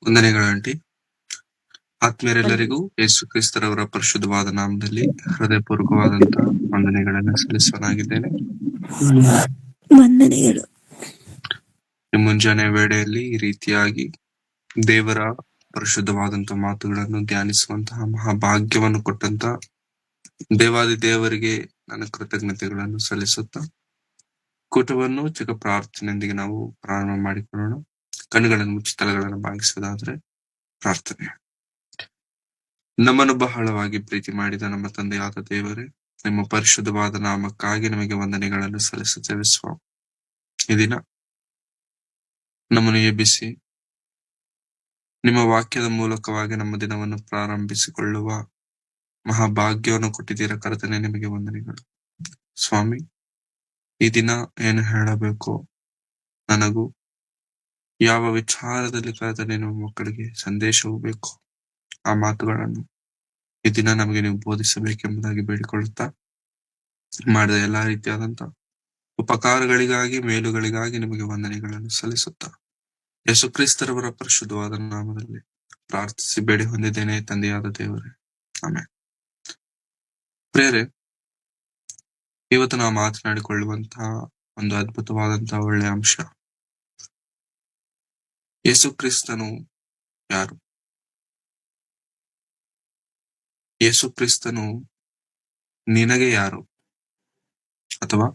ವಂದನೆಗಳಾಂಟಿ. ಆತ್ಮೀಯರೆಲ್ಲರಿಗೂ ಯೇಸು ಕ್ರಿಸ್ತರವರ ಪರಿಶುದ್ಧವಾದ ನಾಮದಲ್ಲಿ ಹೃದಯಪೂರ್ವಕವಾದಂತಹ ವಂದನೆಗಳನ್ನು ಸಲ್ಲಿಸುವನಾಗಿದ್ದೇನೆ. ವಂದನೆಗಳು. ಈ ಮುಂಜಾನೆ ವೇಳೆಯಲ್ಲಿ ಈ ರೀತಿಯಾಗಿ ದೇವರ ಪರಿಶುದ್ಧವಾದಂತಹ ಮಾತುಗಳನ್ನು ಧ್ಯಾನಿಸುವಂತಹ ಮಹಾಭಾಗ್ಯವನ್ನು ಕೊಟ್ಟಂತ ದೇವಾದಿ ದೇವರಿಗೆ ನನ್ನ ಕೃತಜ್ಞತೆಗಳನ್ನು ಸಲ್ಲಿಸುತ್ತಾ ಕೂಟವನ್ನು ಚಿಕ್ಕ ಪ್ರಾರ್ಥನೆಯೊಂದಿಗೆ ನಾವು ಪ್ರಾರಂಭ ಮಾಡಿಕೊಳ್ಳೋಣ. ಕಣ್ಣುಗಳನ್ನು ಮುಚ್ಚಿ ತಲೆಗಳನ್ನು ಬಾಗಿಸುವುದಾದ್ರೆ ಪ್ರಾರ್ಥನೆ. ನಮ್ಮನ್ನು ಬಹಳವಾಗಿ ಪ್ರೀತಿ ಮಾಡಿದ ನಮ್ಮ ತಂದೆಯಾದ ದೇವರೇ, ನಿಮ್ಮ ಪರಿಶುದ್ಧವಾದ ನಾಮಕ್ಕಾಗಿ ನಮಗೆ ವಂದನೆಗಳನ್ನು ಸಲ್ಲಿಸುತ್ತೇವೆ ಸ್ವಾಮಿ. ಈ ದಿನ ನಮ್ಮನ್ನು ಎಬ್ಬಿಸಿ ನಿಮ್ಮ ವಾಕ್ಯದ ಮೂಲಕವಾಗಿ ನಮ್ಮ ದಿನವನ್ನು ಪ್ರಾರಂಭಿಸಿಕೊಳ್ಳುವ ಮಹಾಭಾಗ್ಯವನ್ನು ಕೊಟ್ಟಿದ್ದೀರ ಕರ್ತನೆ, ನಿಮಗೆ ವಂದನೆಗಳು ಸ್ವಾಮಿ. ಈ ದಿನ ಏನು ಹೇಳಬೇಕು, ನನಗೂ ಯಾವ ವಿಚಾರದಲ್ಲಿ ಕರ್ತನೆ ನಿಮ್ಮ ಮಕ್ಕಳಿಗೆ ಸಂದೇಶವೂ ಬೇಕು, ಆ ಮಾತುಗಳನ್ನು ಈ ದಿನ ನಮಗೆ ನೀವು ಬೋಧಿಸಬೇಕೆಂಬುದಾಗಿ ಬೇಡಿಕೊಳ್ಳುತ್ತಾ, ಮಾಡಿದ ಎಲ್ಲಾ ರೀತಿಯಾದಂತ ಉಪಕಾರಗಳಿಗಾಗಿ ಮೇಲುಗಳಿಗಾಗಿ ನಿಮಗೆ ವಂದನೆಗಳನ್ನು ಸಲ್ಲಿಸುತ್ತಾ ಯೇಸು ಕ್ರಿಸ್ತರವರ ಪರಿಶುದ್ಧವಾದ ನಾಮದಲ್ಲಿ ಪ್ರಾರ್ಥಿಸಿ ಬೇಡಿ ಹೊಂದಿದ್ದೇನೆ ತಂದೆಯಾದ ದೇವರೇ, ಆಮೆನ್. ಪ್ರಿಯರೇ, ಇವತ್ತು ನಾವು ಮಾತನಾಡಿಕೊಳ್ಳುವಂತಹ ಒಂದು ಅದ್ಭುತವಾದಂತಹ ಒಳ್ಳೆಯ ಅಂಶ, ಯೇಸು ಕ್ರಿಸ್ತನು ಯಾರು? ಯೇಸು ಕ್ರಿಸ್ತನು ನಿನಗೆ ಯಾರು? ಅಥವಾ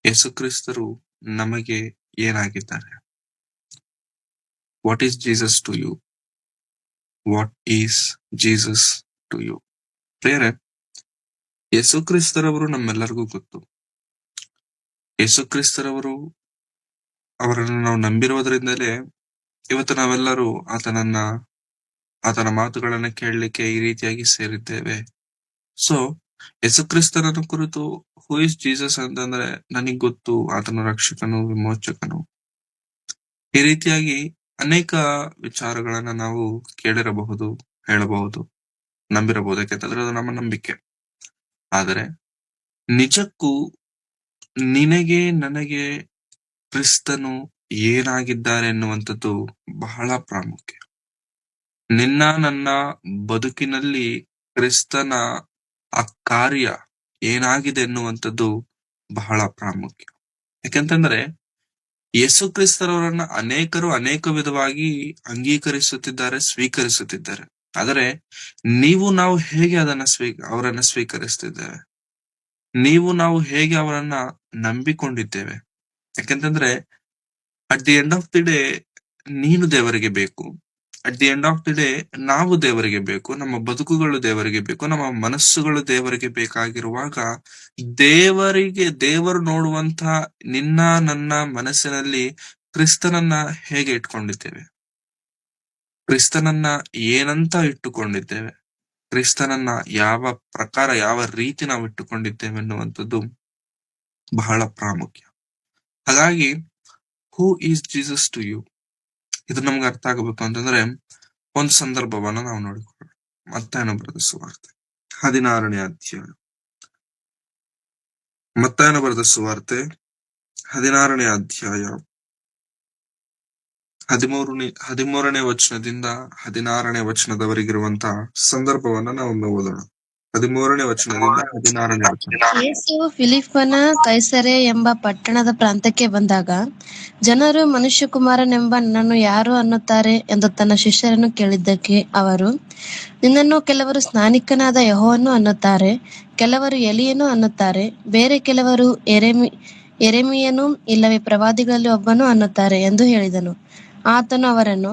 ಯೇಸು ಕ್ರಿಸ್ತರು ನಮಗೆ ಏನಾಗಿದ್ದಾರೆ? What is Jesus to you? What is Jesus to you? ಪ್ರಿಯರೇ, ಯೇಸು ಕ್ರಿಸ್ತರವರು ನಮ್ಮೆಲ್ಲರಿಗೂ ಗೊತ್ತು. ಯೇಸು ಕ್ರಿಸ್ತರವರು, ಅವರನ್ನು ನಾವು ನಂಬಿರುವುದರಿಂದಲೇ ಇವತ್ತು ನಾವೆಲ್ಲರೂ ಆತನ ಮಾತುಗಳನ್ನ ಕೇಳಲಿಕ್ಕೆ ಈ ರೀತಿಯಾಗಿ ಸೇರಿದ್ದೇವೆ. ಸೊ ಯೇಸು ಕ್ರಿಸ್ತನನ್ನು ಕುರಿತು ಹೂ ಇಸ್ ಜೀಸಸ್ ಅಂತಂದ್ರೆ ನನಗ್ ಗೊತ್ತು, ಆತನ ರಕ್ಷಕನು, ವಿಮೋಚಕನು. ಈ ರೀತಿಯಾಗಿ ಅನೇಕ ವಿಚಾರಗಳನ್ನ ನಾವು ಕೇಳಿರಬಹುದು, ಹೇಳಬಹುದು, ನಂಬಿರಬಹುದು, ಯಾಕೆಂತಂದ್ರೆ ಅದು ನಮ್ಮ ನಂಬಿಕೆ. ಆದರೆ ನಿಜಕ್ಕೂ ನಿನಗೆ ನನಗೆ ಕ್ರಿಸ್ತನು ಏನಾಗಿದ್ದಾರೆ ಎನ್ನುವಂಥದ್ದು ಬಹಳ ಪ್ರಾಮುಖ್ಯ. ನಿನ್ನ ನನ್ನ ಬದುಕಿನಲ್ಲಿ ಕ್ರಿಸ್ತನ ಆ ಕಾರ್ಯ ಏನಾಗಿದೆ ಎನ್ನುವಂಥದ್ದು ಬಹಳ ಪ್ರಾಮುಖ್ಯ. ಯಾಕೆಂತಂದ್ರೆ ಯೇಸು ಕ್ರಿಸ್ತರವರನ್ನ ಅನೇಕರು ಅನೇಕ ವಿಧವಾಗಿ ಅಂಗೀಕರಿಸುತ್ತಿದ್ದಾರೆ, ಸ್ವೀಕರಿಸುತ್ತಿದ್ದಾರೆ. ಆದರೆ ನಾವು ಹೇಗೆ ಅವರನ್ನ ಸ್ವೀಕರಿಸ್ತಿದ್ದೇವೆ? ನಾವು ಹೇಗೆ ಅವರನ್ನ ನಂಬಿಕೊಂಡಿದ್ದೇವೆ? ಯಾಕೆಂತಂದ್ರೆ at the end of the day ನೀನು ದೇವರಿಗೆ ಬೇಕು, at the end of the day ನಾವು ದೇವರಿಗೆ ಬೇಕು, ನಮ್ಮ ಬದುಕುಗಳು ದೇವರಿಗೆ ಬೇಕು, ನಮ್ಮ ಮನಸ್ಸುಗಳು ದೇವರಿಗೆ ಬೇಕಾಗಿರುವಾಗ ದೇವರು ನೋಡುವಂತಹ ನಿನ್ನ ನನ್ನ ಮನಸ್ಸಿನಲ್ಲಿ ಕ್ರಿಸ್ತನನ್ನ ಹೇಗೆ ಇಟ್ಕೊಂಡಿದ್ದೇವೆ? ಕ್ರಿಸ್ತನನ್ನ ಏನಂತ ಇಟ್ಟುಕೊಂಡಿದ್ದೇವೆ? ಕ್ರಿಸ್ತನನ್ನ ಯಾವ ಪ್ರಕಾರ, ಯಾವ ರೀತಿ ನಾವು ಇಟ್ಟುಕೊಂಡಿದ್ದೇವೆ ಎನ್ನುವಂಥದ್ದು ಬಹಳ ಪ್ರಾಮುಖ್ಯ. ಹಾಗಾಗಿ who is Jesus to you, ಇದು ನಮ್ಗೆ ಅರ್ಥ ಆಗಬೇಕು ಅಂತಂದ್ರೆ ಒಂದು ಸಂದರ್ಭವನ್ನ ನಾವು ನೋಡಿಕೊಳ್ಳೋಣ. ಮತ್ತಾಯನ ಬರೆದ ಸುವಾರ್ತೆ 16ನೇ ಅಧ್ಯಾಯ. ಮತ್ತಾಯನ ಬರೆದ ಸುವಾರ್ತೆ 16ನೇ ಅಧ್ಯಾಯ 13ನೇ ವಚನದಿಂದ 16ನೇ ವಚನದವರೆಗಿರುವಂತಹ ಸಂದರ್ಭವನ್ನ ನಾವು ಓದೋಣ. 13ನೇ ವಚನದಿಂದ 16ನೇ ವಚನ. ಯೇಸು ಫಿಲಿಪ್ಪನ ಕೈಸರೆ ಎಂಬ ಪಟ್ಟಣದ ಪ್ರಾಂತ್ಯಕ್ಕೆ ಬಂದಾಗ ಜನರು ಮನುಷ್ಯಕುಮಾರನೆಂಬ ನನ್ನನ್ನು ಯಾರು ಅನ್ನುತ್ತಾರೆ ಎಂದು ತನ್ನ ಶಿಷ್ಯರನ್ನು ಕೇಳಿದ್ದಕ್ಕೆ ಅವರು, ನಿನ್ನನ್ನು ಕೆಲವರು ಸ್ನಾನಿಕನಾದ ಯೆಹೋವನು ಅನ್ನುತ್ತಾರೆ, ಕೆಲವರು ಎಲಿಯನು ಅನ್ನುತ್ತಾರೆ, ಬೇರೆ ಕೆಲವರು ಯೆರೆಮೀಯನು ಇಲ್ಲವೇ ಪ್ರವಾದಿಗಳಲ್ಲಿ ಒಬ್ಬನು ಅನ್ನುತ್ತಾರೆ ಎಂದು ಹೇಳಿದನು. ಆತನು ಅವರನ್ನು,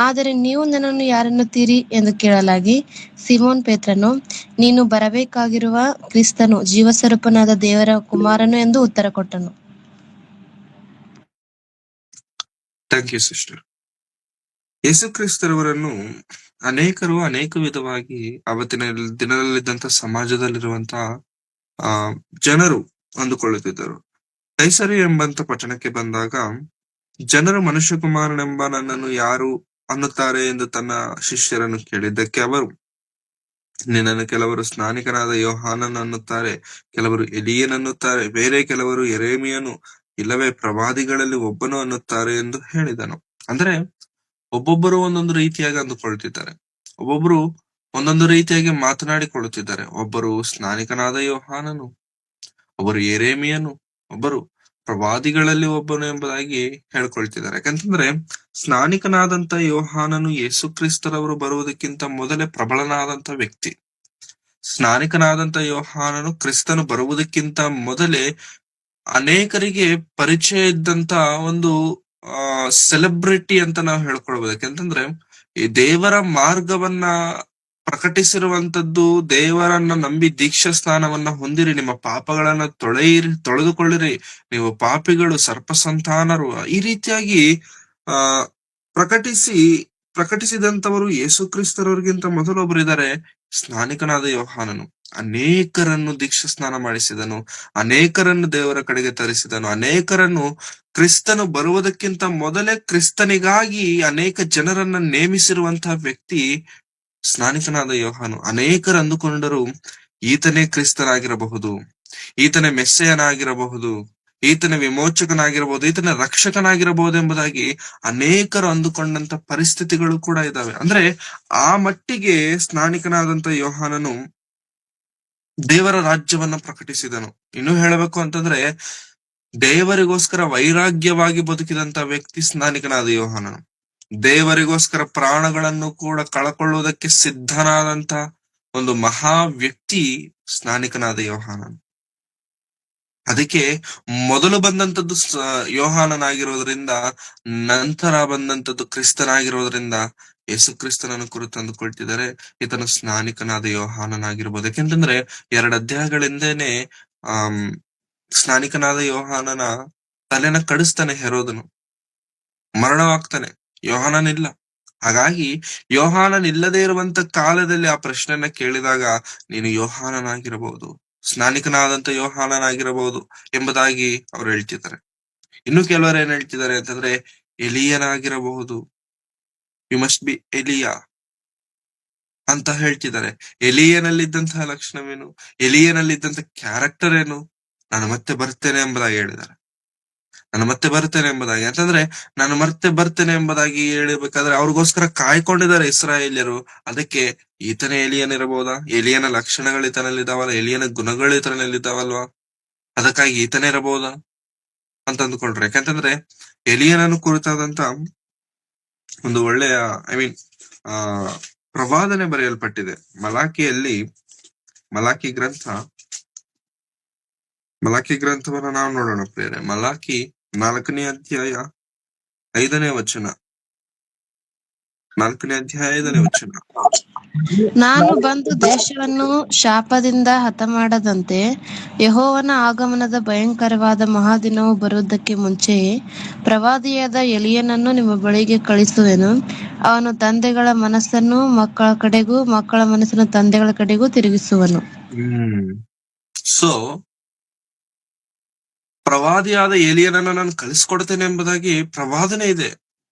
ಆದರೆ ನೀವು ನನ್ನನ್ನು ಯಾರೆನ್ನುತ್ತೀರಿ ಎಂದು ಕೇಳಲಾಗಿ, ಸಿಮೋನ್ ಪೇತ್ರನು, ನೀನು ಬರಬೇಕಾಗಿರುವ ಕ್ರಿಸ್ತನು, ಜೀವಸ್ವರೂಪನಾದ ದೇವರ ಕುಮಾರನು ಎಂದು ಉತ್ತರ ಕೊಟ್ಟನು. Thank you sister. ಯೇಸು ಕ್ರಿಸ್ತರವರನ್ನು ಅನೇಕರು ಅನೇಕ ವಿಧವಾಗಿ ಅವತ್ತಿನ ದಿನದಲ್ಲಿದ್ದಂತ ಸಮಾಜದಲ್ಲಿರುವಂತಹ ಜನರು ಅಂದುಕೊಳ್ಳುತ್ತಿದ್ದರು. ಕೈಸರಿ ಎಂಬಂತ ಪಟ್ಟಣಕ್ಕೆ ಬಂದಾಗ ಜನರು ಮನುಷ್ಯಕುಮಾರನೆಂಬ ನನ್ನನ್ನು ಯಾರು ಅನ್ನುತ್ತಾರೆ ಎಂದು ತನ್ನ ಶಿಷ್ಯರನ್ನು ಕೇಳಿದ್ದಕ್ಕೆ ಅವರು, ನಿನ್ನನ್ನು ಕೆಲವರು ಸ್ನಾನಿಕನಾದ ಯೋಹಾನನ್ ಅನ್ನುತ್ತಾರೆ, ಕೆಲವರು ಎಲಿಯನ್ ಅನ್ನುತ್ತಾರೆ, ಬೇರೆ ಕೆಲವರು ಯೆರೆಮೀಯನು ಇಲ್ಲವೇ ಪ್ರವಾದಿಗಳಲ್ಲಿ ಒಬ್ಬನು ಅನ್ನುತ್ತಾರೆ ಎಂದು ಹೇಳಿದನು. ಅಂದ್ರೆ ಒಬ್ಬೊಬ್ಬರು ಒಂದೊಂದು ರೀತಿಯಾಗಿ ಅಂದುಕೊಳ್ತಿದ್ದಾರೆ. ಒಬ್ಬೊಬ್ರು ಒಂದೊಂದು ರೀತಿಯಾಗಿ ಮಾತನಾಡಿಕೊಳ್ಳುತ್ತಿದ್ದಾರೆ. ಒಬ್ಬರು ಸ್ನಾನಿಕನಾದ ಯೋಹಾನನು, ಒಬ್ಬರು ಯೆರೆಮೀಯನು, ಒಬ್ಬರು ಪ್ರವಾದಿಗಳಲ್ಲಿ ಒಬ್ಬನು ಎಂಬುದಾಗಿ ಹೇಳ್ಕೊಳ್ತಿದ್ದಾರೆ. ಯಾಕಂತಂದ್ರೆ ಸ್ನಾನಿಕನಾದಂತ ಯೋಹಾನನು ಯೇಸು ಕ್ರಿಸ್ತರವರು ಬರುವುದಕ್ಕಿಂತ ಮೊದಲೇ ಪ್ರಬಲನಾದಂತ ವ್ಯಕ್ತಿ. ಸ್ನಾನಿಕನಾದಂತ ಯೋಹಾನನು ಕ್ರಿಸ್ತನು ಬರುವುದಕ್ಕಿಂತ ಮೊದಲೇ ಅನೇಕರಿಗೆ ಪರಿಚಯ ಇದ್ದಂತ ಒಂದು ಸೆಲೆಬ್ರಿಟಿ ಅಂತ ನಾವು ಹೇಳ್ಕೊಳ್ಬಹುದು. ಯಾಕಂತಂದ್ರೆ ಈ ದೇವರ ಮಾರ್ಗವನ್ನ ಪ್ರಕಟಿಸಿರುವಂತದ್ದು, ದೇವರನ್ನ ನಂಬಿ ದೀಕ್ಷಾ ಸ್ನಾನವನ್ನ ಹೊಂದಿರಿ, ನಿಮ್ಮ ಪಾಪಗಳನ್ನ ತೊಳೆದುಕೊಳ್ಳಿರಿ, ನೀವು ಪಾಪಿಗಳು, ಸರ್ಪ ಸಂತಾನರು, ಈ ರೀತಿಯಾಗಿ ಆ ಪ್ರಕಟಿಸಿದಂತವರು ಯೇಸು ಕ್ರಿಸ್ತರವ್ರಿಗಿಂತ ಮೊದಲೊಬ್ರು ಇದ್ದಾರೆ, ಸ್ನಾನಿಕನಾದ ಯೋಹಾನನು. ಅನೇಕರನ್ನು ದೀಕ್ಷಾ ಸ್ನಾನ ಮಾಡಿಸಿದನು, ಅನೇಕರನ್ನು ದೇವರ ಕಡೆಗೆ ತರಿಸಿದನು, ಅನೇಕರನ್ನು ಕ್ರಿಸ್ತನು ಬರುವುದಕ್ಕಿಂತ ಮೊದಲೇ ಕ್ರಿಸ್ತನಿಗಾಗಿ ಅನೇಕ ಜನರನ್ನ ನೇಮಿಸಿರುವಂತಹ ವ್ಯಕ್ತಿ ಸ್ನಾನಿಕನಾದ ಯೋಹಾನು. ಅನೇಕರು ಅಂದುಕೊಂಡರು ಈತನೇ ಕ್ರಿಸ್ತನಾಗಿರಬಹುದು, ಈತನೇ ಮೆಸ್ಸೆಯನಾಗಿರಬಹುದು, ಈತನ ವಿಮೋಚಕನಾಗಿರಬಹುದು, ಈತನ ರಕ್ಷಕನಾಗಿರಬಹುದು ಎಂಬುದಾಗಿ ಅನೇಕರು ಅಂದುಕೊಂಡಂತ ಪರಿಸ್ಥಿತಿಗಳು ಕೂಡ ಇದಾವೆ. ಅಂದ್ರೆ ಆ ಮಟ್ಟಿಗೆ ಸ್ನಾನಿಕನಾದಂತ ಯೋಹಾನನು ದೇವರ ರಾಜ್ಯವನ್ನ ಪ್ರಕಟಿಸಿದನು. ಇನ್ನು ಹೇಳಬೇಕು ಅಂತಂದ್ರೆ ದೇವರಿಗೋಸ್ಕರ ವೈರಾಗ್ಯವಾಗಿ ಬದುಕಿದಂತ ವ್ಯಕ್ತಿ ಸ್ನಾನಿಕನಾದ ಯೋಹಾನನು. ದೇವರಿಗೋಸ್ಕರ ಪ್ರಾಣಗಳನ್ನು ಕೂಡ ಕಳಕೊಳ್ಳುವುದಕ್ಕೆ ಸಿದ್ಧನಾದಂತ ಒಂದು ಮಹಾ ವ್ಯಕ್ತಿ ಸ್ನಾನಿಕನಾದ ಯೋಹಾನನು. ಅದಕ್ಕೆ ಮೊದಲು ಬಂದಂತದ್ದು ಯೋಹಾನನಾಗಿರೋದ್ರಿಂದ, ನಂತರ ಬಂದಂತದ್ದು ಕ್ರಿಸ್ತನಾಗಿರೋದ್ರಿಂದ ಯೇಸು ಕ್ರಿಸ್ತನನ್ನು ಕುರಿತು ಅಂದುಕೊಳ್ತಿದ್ದಾರೆ ಈತನು ಸ್ನಾನಿಕನಾದ ಯೋಹಾನನಾಗಿರ್ಬೋದು. ಯಾಕೆಂತಂದ್ರೆ 2 ಅಧ್ಯಾಯಗಳಿಂದೇನೆ ಸ್ನಾನಿಕನಾದ ಯೋಹಾನನ ತಲೆನ ಕಡಿಸ್ತಾನೆ ಹೆರೋದನು, ಮರಣವಾಗ್ತಾನೆ. ಯೋಹಾನನಿಲ್ಲ. ಹಾಗಾಗಿ ಯೋಹಾನನ್ ಇಲ್ಲದೆ ಇರುವಂತ ಕಾಲದಲ್ಲಿ ಆ ಪ್ರಶ್ನೆಯನ್ನ ಕೇಳಿದಾಗ ನೀನು ಯೋಹಾನನಾಗಿರಬಹುದು, ಸ್ನಾನಿಕನಾದಂತ ಯೋಹಾನನಾಗಿರಬಹುದು ಎಂಬುದಾಗಿ ಅವ್ರು ಹೇಳ್ತಿದ್ದಾರೆ. ಇನ್ನು ಕೆಲವರು ಏನ್ ಹೇಳ್ತಿದ್ದಾರೆ ಅಂತಂದ್ರೆ ಎಲಿಯನಾಗಿರಬಹುದು, ಯು ಮಸ್ಟ್ ಬಿ ಎಲಿಯಾ ಅಂತ ಹೇಳ್ತಿದ್ದಾರೆ. ಎಲಿಯನಲ್ಲಿದ್ದಂತಹ ಲಕ್ಷಣವೇನು, ಎಲಿಯನಲ್ಲಿದ್ದಂತ ಕ್ಯಾರೆಕ್ಟರ್ ಏನು, ನಾನು ಮತ್ತೆ ಬರ್ತೇನೆ ಎಂಬುದಾಗಿ ಹೇಳಿದ್ದಾರೆ. ನಾನು ಮತ್ತೆ ಬರ್ತೇನೆ ಎಂಬುದಾಗಿ ಅಂತಂದ್ರೆ ನಾನು ಮತ್ತೆ ಬರ್ತೇನೆ ಎಂಬುದಾಗಿ ಹೇಳಬೇಕಾದ್ರೆ ಅವ್ರಿಗೋಸ್ಕರ ಕಾಯ್ಕೊಂಡಿದ್ದಾರೆ ಇಸ್ರಾಯೇಲ್ಯರು. ಅದಕ್ಕೆ ಈತನೇ ಎಲಿಯನ್ ಇರಬಹುದಾ, ಎಲಿಯನ ಲಕ್ಷಣಗಳು ಈತನಲ್ಲಿದ್ದಾವಲ್ಲ, ಎಲಿಯನ ಗುಣಗಳು ಈತನಲ್ಲಿದ್ದಾವಲ್ವಾ, ಅದಕ್ಕಾಗಿ ಈತನೇ ಇರಬಹುದಾ ಅಂತ ಅಂದ್ಕೊಂಡ್ರೆ. ಯಾಕಂತಂದ್ರೆ ಎಲಿಯನನ್ನು ಕುರಿತಾದಂತ ಒಂದು ಒಳ್ಳೆಯ ಪ್ರವಾದನೆ ಬರೆಯಲ್ಪಟ್ಟಿದೆ ಮಲಾಕಿಯಲ್ಲಿ. ಮಲಾಕಿ ಗ್ರಂಥವನ್ನ ನಾವು ನೋಡೋಣ ಪ್ರಿಯರೇ. ಮಲಾಕಿ 4ನೇ ಅಧ್ಯಾಯ 5ನೇ ವಚನ. 4ನೇ ಅಧ್ಯಾಯ 5ನೇ ವಚನ. ನಾನು ಬಂದು ದೇಶವನ್ನು ಶಾಪದಿಂದ ಹತಮಾಡದಂತೆ ಯೆಹೋವನ ಆಗಮನದ ಭಯಂಕರವಾದ ಮಹಾದಿನವು ಬರುವುದಕ್ಕೆ ಮುಂಚೆಯೇ ಪ್ರವಾದಿಯಾದ ಎಲಿಯನನ್ನು ನಿಮ್ಮ ಬಳಿಗೆ ಕಳಿಸುವೆನು. ಅವನು ತಂದೆಗಳ ಮನಸ್ಸನ್ನು ಮಕ್ಕಳ ಕಡೆಗೂ, ಮಕ್ಕಳ ಮನಸ್ಸನ್ನು ತಂದೆಗಳ ಕಡೆಗೂ ತಿರುಗಿಸುವನು. ಸೊ ಪ್ರವಾದಿಯಾದ ಎಲಿಯನನ್ನು ನಾನು ಕಳಿಸ್ಕೊಡ್ತೇನೆ ಎಂಬುದಾಗಿ ಪ್ರವಾದನೆ ಇದೆ,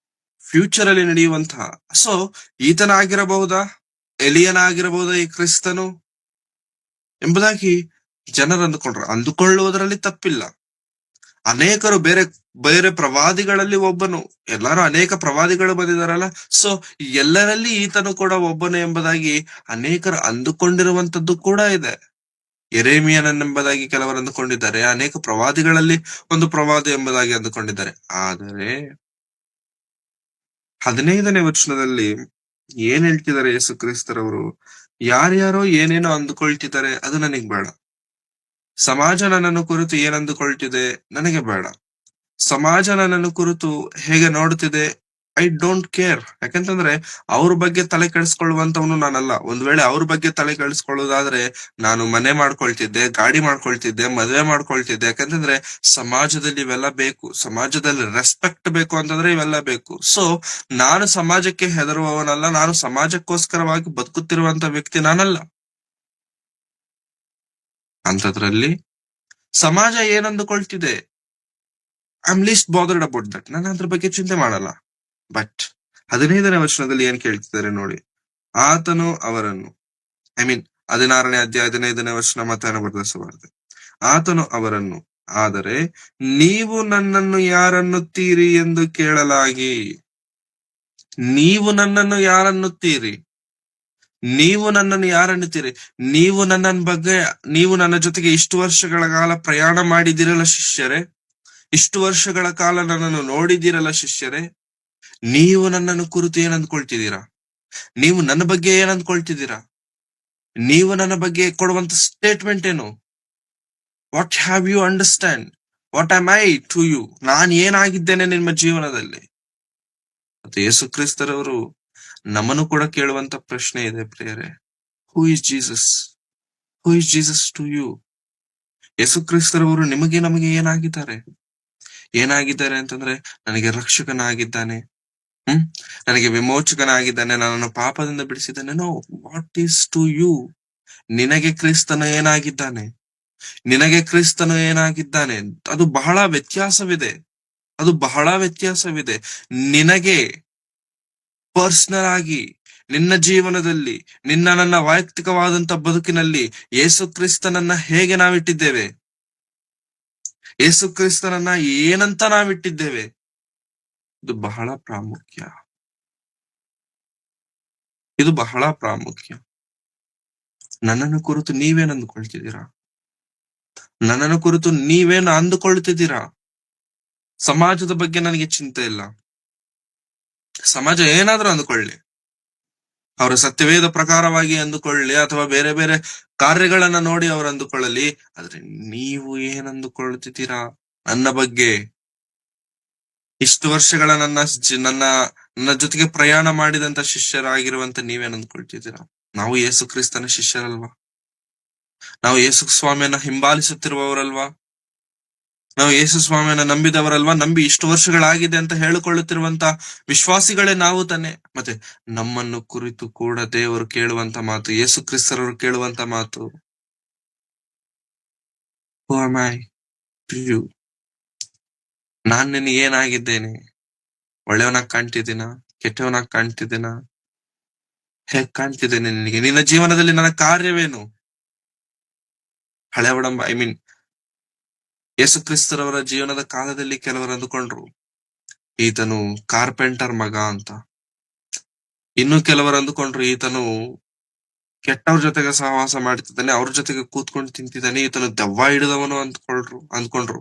ಫ್ಯೂಚರ್ ಅಲ್ಲಿ ನಡೆಯುವಂತಹ. ಸೊ ಈತನಾಗಿರಬಹುದಾ, ಎಲಿಯನಾಗಿರಬಹುದಾ ಈ ಕ್ರಿಸ್ತನು ಎಂಬುದಾಗಿ ಜನರು ಅಂದುಕೊಳ್ಳುವುದರಲ್ಲಿ ತಪ್ಪಿಲ್ಲ. ಅನೇಕರು ಬೇರೆ ಬೇರೆ ಪ್ರವಾದಿಗಳಲ್ಲಿ ಒಬ್ಬನು, ಎಲ್ಲರೂ ಅನೇಕ ಪ್ರವಾದಿಗಳು ಬಂದಿದಾರಲ್ಲ, ಸೊ ಎಲ್ಲರಲ್ಲಿ ಈತನು ಕೂಡ ಒಬ್ಬನು ಎಂಬುದಾಗಿ ಅನೇಕರು ಅಂದುಕೊಂಡಿರುವಂತದ್ದು ಕೂಡ ಇದೆ. ಯೆರೆಮೀಯನೆಂಬುದಾಗಿ ಕೆಲವರು ಅಂದುಕೊಂಡಿದ್ದಾರೆ, ಅನೇಕ ಪ್ರವಾದಿಗಳಲ್ಲಿ ಒಂದು ಪ್ರವಾದಿ ಎಂಬುದಾಗಿ ಅಂದುಕೊಂಡಿದ್ದಾರೆ. ಆದರೆ 15ನೇ ವಚನದಲ್ಲಿ ಏನ್ ಹೇಳ್ತಿದ್ದಾರೆ ಯೇಸು ಕ್ರಿಸ್ತರವರು, ಯಾರ್ಯಾರೋ ಏನೇನೋ ಅಂದುಕೊಳ್ತಿದ್ದಾರೆ, ಅದು ನನಗ್ ಬೇಡ. ಸಮಾಜ ನನ್ನನ್ನು ಕುರಿತು ಏನ್ ಅಂದುಕೊಳ್ತಿದೆ ನನಗೆ ಬೇಡ. ಸಮಾಜ ನನ್ನನ್ನು ಕುರಿತು ಹೇಗೆ ನೋಡುತ್ತಿದೆ, ಐ ಡೋಂಟ್ ಕೇರ್. ಯಾಕಂತಂದ್ರೆ ಅವ್ರ ಬಗ್ಗೆ ತಲೆ ಕೆಡಿಸ್ಕೊಳ್ಳುವಂತವನು ನಾನಲ್ಲ. ಒಂದ್ ವೇಳೆ ಅವ್ರ ಬಗ್ಗೆ ತಲೆ ಕೆಡಿಸ್ಕೊಳ್ಳೋದಾದ್ರೆ ನಾನು ಮನೆ ಮಾಡ್ಕೊಳ್ತಿದ್ದೆ, ಗಾಡಿ ಮಾಡ್ಕೊಳ್ತಿದ್ದೆ, ಮದ್ವೆ ಮಾಡ್ಕೊಳ್ತಿದ್ದೆ. ಯಾಕಂತಂದ್ರೆ ಸಮಾಜದಲ್ಲಿ ಇವೆಲ್ಲ ಬೇಕು, ಸಮಾಜದಲ್ಲಿ ರೆಸ್ಪೆಕ್ಟ್ ಬೇಕು ಅಂತಂದ್ರೆ ಇವೆಲ್ಲ ಬೇಕು. ಸೊ ನಾನು ಸಮಾಜಕ್ಕೆ ಹೆದರುವವನಲ್ಲ, ನಾನು ಸಮಾಜಕ್ಕೋಸ್ಕರವಾಗಿ ಬದುಕುತ್ತಿರುವಂತ ವ್ಯಕ್ತಿ ನಾನಲ್ಲ. ಅಂತದ್ರಲ್ಲಿ ಸಮಾಜ ಏನಂದುಕೊಳ್ತಿದೆ, I am least bothered about that, ನಾನು ಅದ್ರ ಬಗ್ಗೆ ಚಿಂತೆ ಮಾಡಲ್ಲ. ಬಟ್ 15ನೇ ವಚನದಲ್ಲಿ ಏನ್ ಕೇಳ್ತಿದ್ದಾರೆ ನೋಡಿ, ಆತನು ಅವರನ್ನು, 16ನೇ ಅಧ್ಯಾಯ 15ನೇ ವಚನ ಮತ್ತಾಯನ ಬರೆದ ಸುವಾರ್ತೆ. ಆತನು ಅವರನ್ನು, ಆದರೆ ನೀವು ನನ್ನನ್ನು ಯಾರನ್ನುತ್ತೀರಿ ಎಂದು ಕೇಳಲಾಗಿ. ನೀವು ನನ್ನನ್ನು ಯಾರನ್ನುತ್ತೀರಿ? ನೀವು ನನ್ನನ್ನು ಯಾರನ್ನುತ್ತೀರಿ? ನೀವು ನನ್ನ ಜೊತೆಗೆ ಇಷ್ಟು ವರ್ಷಗಳ ಕಾಲ ಪ್ರಯಾಣ ಮಾಡಿದಿರಲ್ಲ ಶಿಷ್ಯರೇ, ಇಷ್ಟು ವರ್ಷಗಳ ಕಾಲ ನನ್ನನ್ನು ನೋಡಿದಿರಲ್ಲ ಶಿಷ್ಯರೇ, ನೀವು ನನ್ನನ್ನು ಕುರಿತು ಏನ್ ಅಂದ್ಕೊಳ್ತಿದ್ದೀರಾ? ನೀವು ನನ್ನ ಬಗ್ಗೆ ಏನ್ ಅಂದ್ಕೊಳ್ತಿದ್ದೀರಾ? ನೀವು ನನ್ನ ಬಗ್ಗೆ ಕೊಡುವಂತ ಸ್ಟೇಟ್ಮೆಂಟ್ ಏನು? What have you understand? What am I to you? ನಾನು ಏನಾಗಿದ್ದೇನೆ ನಿಮ್ಮ ಜೀವನದಲ್ಲಿ? ಮತ್ತೆ ಯೇಸು ಕ್ರಿಸ್ತರವರು ನಮ್ಮನ್ನು ಕೂಡ ಕೇಳುವಂತ ಪ್ರಶ್ನೆ ಇದೆ ಪ್ರಿಯರೇ. Who is Jesus? Who is Jesus to you? Yesu ಕ್ರಿಸ್ತರವರು ನಮಗೆ ಏನಾಗಿದ್ದಾರೆ ಅಂತಂದ್ರೆ, ನನಗೆ ರಕ್ಷಕನಾಗಿದ್ದಾನೆ, ನನಗೆ ವಿಮೋಚಕನಾಗಿದ್ದಾನೆ, ನನ್ನನ್ನು ಪಾಪದಿಂದ ಬಿಡಿಸಿದ್ದಾನೆ. No, what is to you? ನಿನಗೆ ಕ್ರಿಸ್ತನು ಏನಾಗಿದ್ದಾನೆ? ನಿನಗೆ ಕ್ರಿಸ್ತನು ಏನಾಗಿದ್ದಾನೆ? ಅದು ಬಹಳ ವ್ಯತ್ಯಾಸವಿದೆ. ನಿನಗೆ ಪರ್ಸನಲ್ ಆಗಿ ನಿನ್ನ ಜೀವನದಲ್ಲಿ, ನನ್ನ ವೈಯಕ್ತಿಕವಾದಂತ ಬದುಕಿನಲ್ಲಿ ಯೇಸು ಕ್ರಿಸ್ತನನ್ನ ಹೇಗೆ ನಾವಿಟ್ಟಿದ್ದೇವೆ? ಯೇಸು ಕ್ರಿಸ್ತನನ್ನ ಏನಂತ ನಾವಿಟ್ಟಿದ್ದೇವೆ? ಇದು ಬಹಳ ಪ್ರಾಮುಖ್ಯ. ನನ್ನನ್ನು ಕುರಿತು ನೀವೇನು ಅಂದುಕೊಳ್ತಿದ್ದೀರಾ? ನನ್ನನ್ನು ಕುರಿತು ನೀವೇನು ಅಂದುಕೊಳ್ತಿದ್ದೀರಾ? ಸಮಾಜದ ಬಗ್ಗೆ ನನಗೆ ಚಿಂತೆ ಇಲ್ಲ. ಸಮಾಜ ಏನಾದ್ರೂ ಅಂದುಕೊಳ್ಳಿ, ಅವರ ಸತ್ಯವೇದ ಪ್ರಕಾರವಾಗಿ ಅಂದುಕೊಳ್ಳಿ ಅಥವಾ ಬೇರೆ ಬೇರೆ ಕಾರ್ಯಗಳನ್ನ ನೋಡಿ ಅವರು ಅಂದುಕೊಳ್ಳಲಿ. ಆದ್ರೆ ನೀವು ಏನ್ ಅಂದುಕೊಳ್ತಿದ್ದೀರಾ ನನ್ನ ಬಗ್ಗೆ? ಇಷ್ಟು ವರ್ಷಗಳ ನನ್ನ ಜೊತೆಗೆ ಪ್ರಯಾಣ ಮಾಡಿದಂತ ಶಿಷ್ಯರಾಗಿರುವಂತ ನೀವೇನ್ ಅಂದ್ಕೊಳ್ತಿದ್ದೀರಾ? ನಾವು ಯೇಸು ಕ್ರಿಸ್ತನ ಶಿಷ್ಯರಲ್ವಾ? ನಾವು ಯೇಸು ಸ್ವಾಮಿಯನ್ನ ಹಿಂಬಾಲಿಸುತ್ತಿರುವವರಲ್ವಾ? ನಾವು ಯೇಸು ಸ್ವಾಮಿಯನ್ನ ನಂಬಿದವರಲ್ವಾ? ನಂಬಿ ಇಷ್ಟು ವರ್ಷಗಳಾಗಿದೆ ಅಂತ ಹೇಳಿಕೊಳ್ಳುತ್ತಿರುವಂತ ವಿಶ್ವಾಸಿಗಳೇ ನಾವು ತಾನೆ. ಮತ್ತೆ ನಮ್ಮನ್ನು ಕುರಿತು ಕೂಡ ದೇವರು ಕೇಳುವಂತ ಮಾತು, ಯೇಸು ಕ್ರಿಸ್ತರವರು ಕೇಳುವಂತ ಮಾತು, who am I to you? ನಾನ್ ನಿನಗೆ ಏನಾಗಿದ್ದೇನೆ? ಒಳ್ಳೆಯವನಾಗಿ ಕಾಣ್ತಿದ್ದೀನ? ಕೆಟ್ಟವನಾಗಿ ಕಾಣ್ತಿದ್ದೀನ? ಹೇಗ್ ಕಾಣ್ತಿದ್ದೇನೆ ನಿನಗೆ? ನಿನ್ನ ಜೀವನದಲ್ಲಿ ನನ್ನ ಕಾರ್ಯವೇನು? ಹಳೆ ಒಡಂಬ ಯೇಸು ಕ್ರಿಸ್ತರವರ ಜೀವನದ ಕಾಲದಲ್ಲಿ ಕೆಲವರು ಅಂದುಕೊಂಡ್ರು ಈತನು ಕಾರ್ಪೆಂಟರ್ ಮಗ ಅಂತ. ಇನ್ನು ಕೆಲವರು ಅಂದುಕೊಂಡ್ರು ಈತನು ಕೆಟ್ಟವ್ರ ಜೊತೆಗೆ ಸಹವಾಸ ಮಾಡ್ತಿದ್ದಾನೆ, ಅವ್ರ ಜೊತೆಗೆ ಕೂತ್ಕೊಂಡು ತಿಂತಿದ್ದಾನೆ, ಈತನು ದೆವ್ವ ಹಿಡಿದವನು ಅಂದ್ಕೊಂಡ್ರು.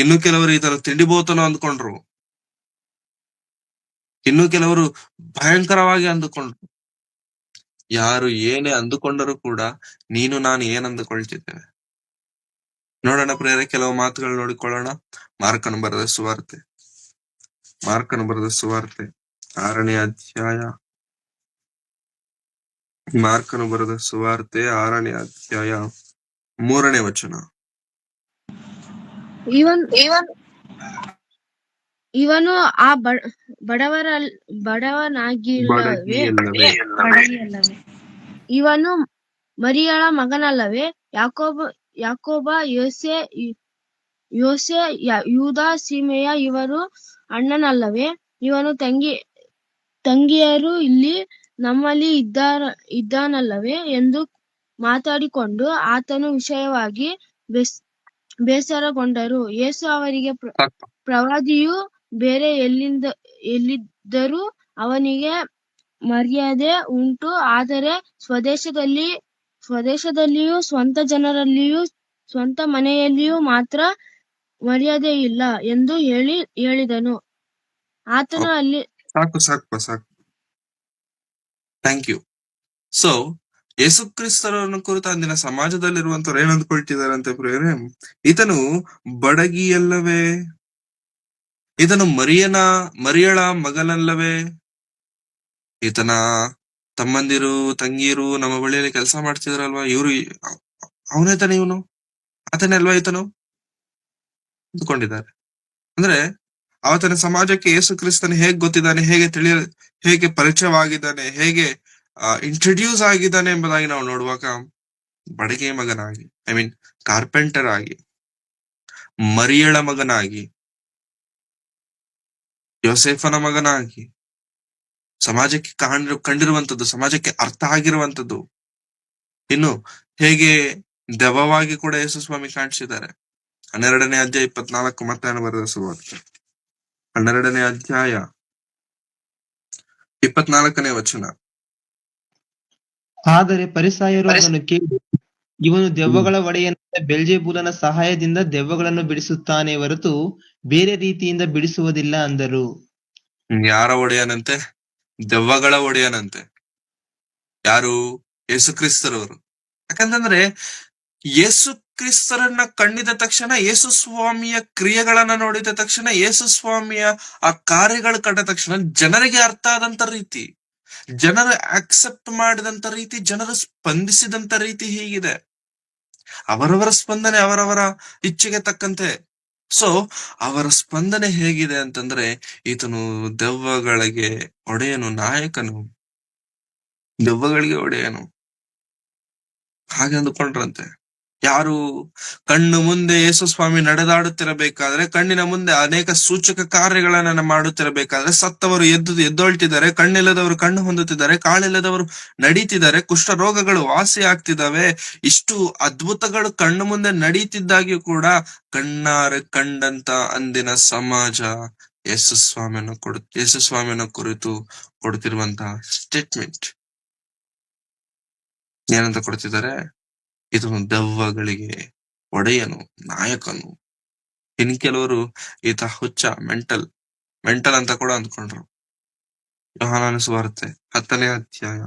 ಇನ್ನು ಕೆಲವರು ಈತನು ತಿಂಡಿಬೋತನು ಅಂದ್ಕೊಂಡ್ರು. ಇನ್ನು ಕೆಲವರು ಭಯಂಕರವಾಗಿ ಅಂದುಕೊಂಡ್ರು. ಯಾರು ಏನೇ ಅಂದುಕೊಂಡರೂ ಕೂಡ ನೀನು ನಾನು ಏನ್ ಅಂದುಕೊಳ್ತಿದ್ದೇವೆ? ನೋಡೋಣ ಪ್ರಿಯರೇ, ಕೆಲವು ಮಾತುಗಳು ನೋಡಿಕೊಳ್ಳೋಣ. ಮಾರ್ಕನು ಬರೆದ ಸುವಾರ್ತೆ 6ನೇ ಅಧ್ಯಾಯ. ಮಾರ್ಕನು ಬರೆದ ಸುವಾರ್ತೆ 6ನೇ ಅಧ್ಯಾಯ 3ನೇ ವಚನ. ಇವನು ಆ ಬಡವನಾಗಿಲ್ಲವೇ? ಇವನು ಮರಿಯಳ ಮಗನಲ್ಲವೇ? ಯಾಕೋಬ, ಯೋಸೆ, ಯೂದ, ಸೀಮೆಯ ಇವರು ಅಣ್ಣನಲ್ಲವೇ? ಇವನು ತಂಗಿಯರು ಇಲ್ಲಿ ನಮ್ಮಲ್ಲಿ ಇದ್ದಾನಲ್ಲವೇ ಎಂದು ಮಾತಾಡಿಕೊಂಡು ಆತನ ವಿಷಯವಾಗಿ ಬೇಸರಗೊಂಡರು. ಯೇಸು ಅವರಿಗೆ, ಪ್ರವಾದಿಯು ಬೇರೆ ಎಲ್ಲಿದ್ದರೂ ಅವನಿಗೆ ಮರ್ಯಾದೆ ಉಂಟು, ಆದರೆ ಸ್ವದೇಶದಲ್ಲಿಯೂ ಸ್ವಂತ ಜನರಲ್ಲಿಯೂ ಸ್ವಂತ ಮನೆಯಲ್ಲಿಯೂ ಮಾತ್ರ ಮರ್ಯಾದೆ ಇಲ್ಲ ಎಂದು ಹೇಳಿದನು. ಆತನು ಅಲ್ಲಿ ಸಾಕು. Thank you. ಸೊ ಯೇಸು ಕ್ರಿಸ್ತರನ್ನು ಕುರಿತು ಅಂದಿನ ಸಮಾಜದಲ್ಲಿರುವಂತವ್ರು ಏನ್ ಅಂದ್ಕೊಳ್ತಿದಾರೆ ಅಂತ ಪ್ರಿಯರೇ, ಈತನು ಬಡಗಿಯಲ್ಲವೇ? ಈತನು ಮರಿಯಳ ಮಗನಲ್ಲವೇ? ಈತನ ತಮ್ಮಂದಿರು ತಂಗಿಯರು ನಮ್ಮ ಬಳಿಯಲ್ಲಿ ಕೆಲಸ ಮಾಡ್ತಿದ್ರಲ್ವಾ, ಅವನೇ ತಾನೆ ಇವನು? ಆತನೇ ಅಲ್ವಾ ಈತನು ಅಂದ್ಕೊಂಡಿದ್ದಾರೆ. ಅಂದ್ರೆ ಆತನ ಸಮಾಜಕ್ಕೆ ಯೇಸು ಕ್ರಿಸ್ತನ ಹೇಗೆ ಗೊತ್ತಿದ್ದಾನೆ, ಹೇಗೆ ಪರಿಚಯವಾಗಿದ್ದಾನೆ, ಹೇಗೆ ಇಂಟ್ರೊಡ್ಯೂಸ್ ಆಗಿದ್ದಾನೆ ಎಂಬುದಾಗಿ ನಾವು ನೋಡುವಾಗ, ಬಡಗೆ ಮಗನಾಗಿ, ಕಾರ್ಪೆಂಟರ್ ಆಗಿ, ಮರಿಯಳ ಮಗನಾಗಿ, ಯೋಸೇಫನ ಮಗನಾಗಿ, ಸಮಾಜಕ್ಕೆ ಕಂಡಿರುವಂತದ್ದು, ಸಮಾಜಕ್ಕೆ ಅರ್ಥ ಆಗಿರುವಂತದ್ದು. ಇನ್ನು ಹೇಗೆ ದೆವ್ವವಾಗಿ ಕೂಡ ಯೇಸು ಸ್ವಾಮಿ ಕಾಣಿಸಿದ್ದಾರೆ. 12ನೇ ಅಧ್ಯಾಯ 24 ಮತ್ತಾಯನ ಬರೆದ ಸುವಾರ್ತೆ 12ನೇ ಅಧ್ಯಾಯ 24ನೇ ವಚನ. ಆದರೆ ಫರಿಸಾಯರು ಅದನ್ನು ಕೇಳಿ, ಇವನು ದೆವ್ವಗಳ ಒಡೆಯನಾದ ಬೆಲ್ಜೆಬೂಲನ ಸಹಾಯದಿಂದ ದೆವ್ವಗಳನ್ನು ಬಿಡಿಸುತ್ತಾನೆ ಹೊರತು ಬೇರೆ ರೀತಿಯಿಂದ ಬಿಡಿಸುವುದಿಲ್ಲ ಅಂದರು. ಯಾರ ಒಡೆಯನಂತೆ? ದೆವ್ವಗಳ ಒಡೆಯನಂತೆ. ಯಾರು? ಯೇಸು ಕ್ರಿಸ್ತರವರು. ಯಾಕಂತಂದ್ರೆ ಯೇಸು ಕ್ರಿಸ್ತರನ್ನ ಕಂಡಿದ ತಕ್ಷಣ, ಯೇಸು ಸ್ವಾಮಿಯ ಕ್ರಿಯೆಗಳನ್ನ ನೋಡಿದ ತಕ್ಷಣ, ಯೇಸು ಸ್ವಾಮಿಯ ಆ ಕಾರ್ಯಗಳು ಕಂಡ ತಕ್ಷಣ ಜನರಿಗೆ ಅರ್ಥ ಆದಂತ ರೀತಿ, ಜನರು ಆಕ್ಸೆಪ್ಟ್ ಮಾಡಿದಂತ ರೀತಿ, ಜನರು ಸ್ಪಂದಿಸಿದಂತ ರೀತಿ ಹೀಗಿದೆ. ಅವರವರ ಸ್ಪಂದನೆ ಅವರವರ ಇಚ್ಛೆಗೆ ತಕ್ಕಂತೆ. ಸೊ ಅವರ ಸ್ಪಂದನೆ ಹೇಗಿದೆ ಅಂತಂದ್ರೆ, ಈತನು ದೆವ್ವಗಳಿಗೆ ಒಡೆಯನು, ನಾಯಕನು, ದೆವ್ವಗಳಿಗೆ ಒಡೆಯನು, ಹಾಗೆ ಅಂದುಕೊಂಡ್ರಂತೆ. ಯಾರು? ಕಣ್ಣು ಮುಂದೆ ಯೇಸು ಸ್ವಾಮಿ ನಡೆದಾಡುತ್ತಿರಬೇಕಾದ್ರೆ, ಕಣ್ಣಿನ ಮುಂದೆ ಅನೇಕ ಸೂಚಕ ಕಾರ್ಯಗಳನ್ನ ಮಾಡುತ್ತಿರಬೇಕಾದ್ರೆ, ಸತ್ತವರು ಎದ್ದೊಳ್ತಿದ್ದಾರೆ, ಕಣ್ಣಿಲ್ಲದವರು ಕಣ್ಣು ಹೊಂದುತ್ತಿದ್ದಾರೆ, ಕಾಲಿಲ್ಲದವರು ನಡೀತಿದ್ದಾರೆ, ಕುಷ್ಠ ರೋಗಗಳು ವಾಸಿ ಆಗ್ತಿದಾವೆ. ಇಷ್ಟು ಅದ್ಭುತಗಳು ಕಣ್ಣು ಮುಂದೆ ನಡೀತಿದ್ದಾಗಿಯೂ ಕೂಡ ಕಣ್ಣಾರೆ ಕಂಡಂತ ಅಂದಿನ ಸಮಾಜ ಯೇಸು ಸ್ವಾಮಿಯನ್ನು ಕುರಿತು ಕೊಡ್ತಿರುವಂತ ಸ್ಟೇಟ್ಮೆಂಟ್ ಏನಂತ ಕೊಡ್ತಿದ್ದಾರೆ? ಇದು ದೆವ್ವಗಳಿಗೆ ಒಡೆಯನು, ನಾಯಕನು. ಇನ್ ಕೆಲವರು ಈತ ಹುಚ್ಚ, ಮೆಂಟಲ್ ಅಂತ ಕೂಡ ಅಂದ್ಕೊಂಡ್ರು. ಯೋಹಾನನ ಸುವಾರ್ತೆ 10ನೇ ಅಧ್ಯಾಯ.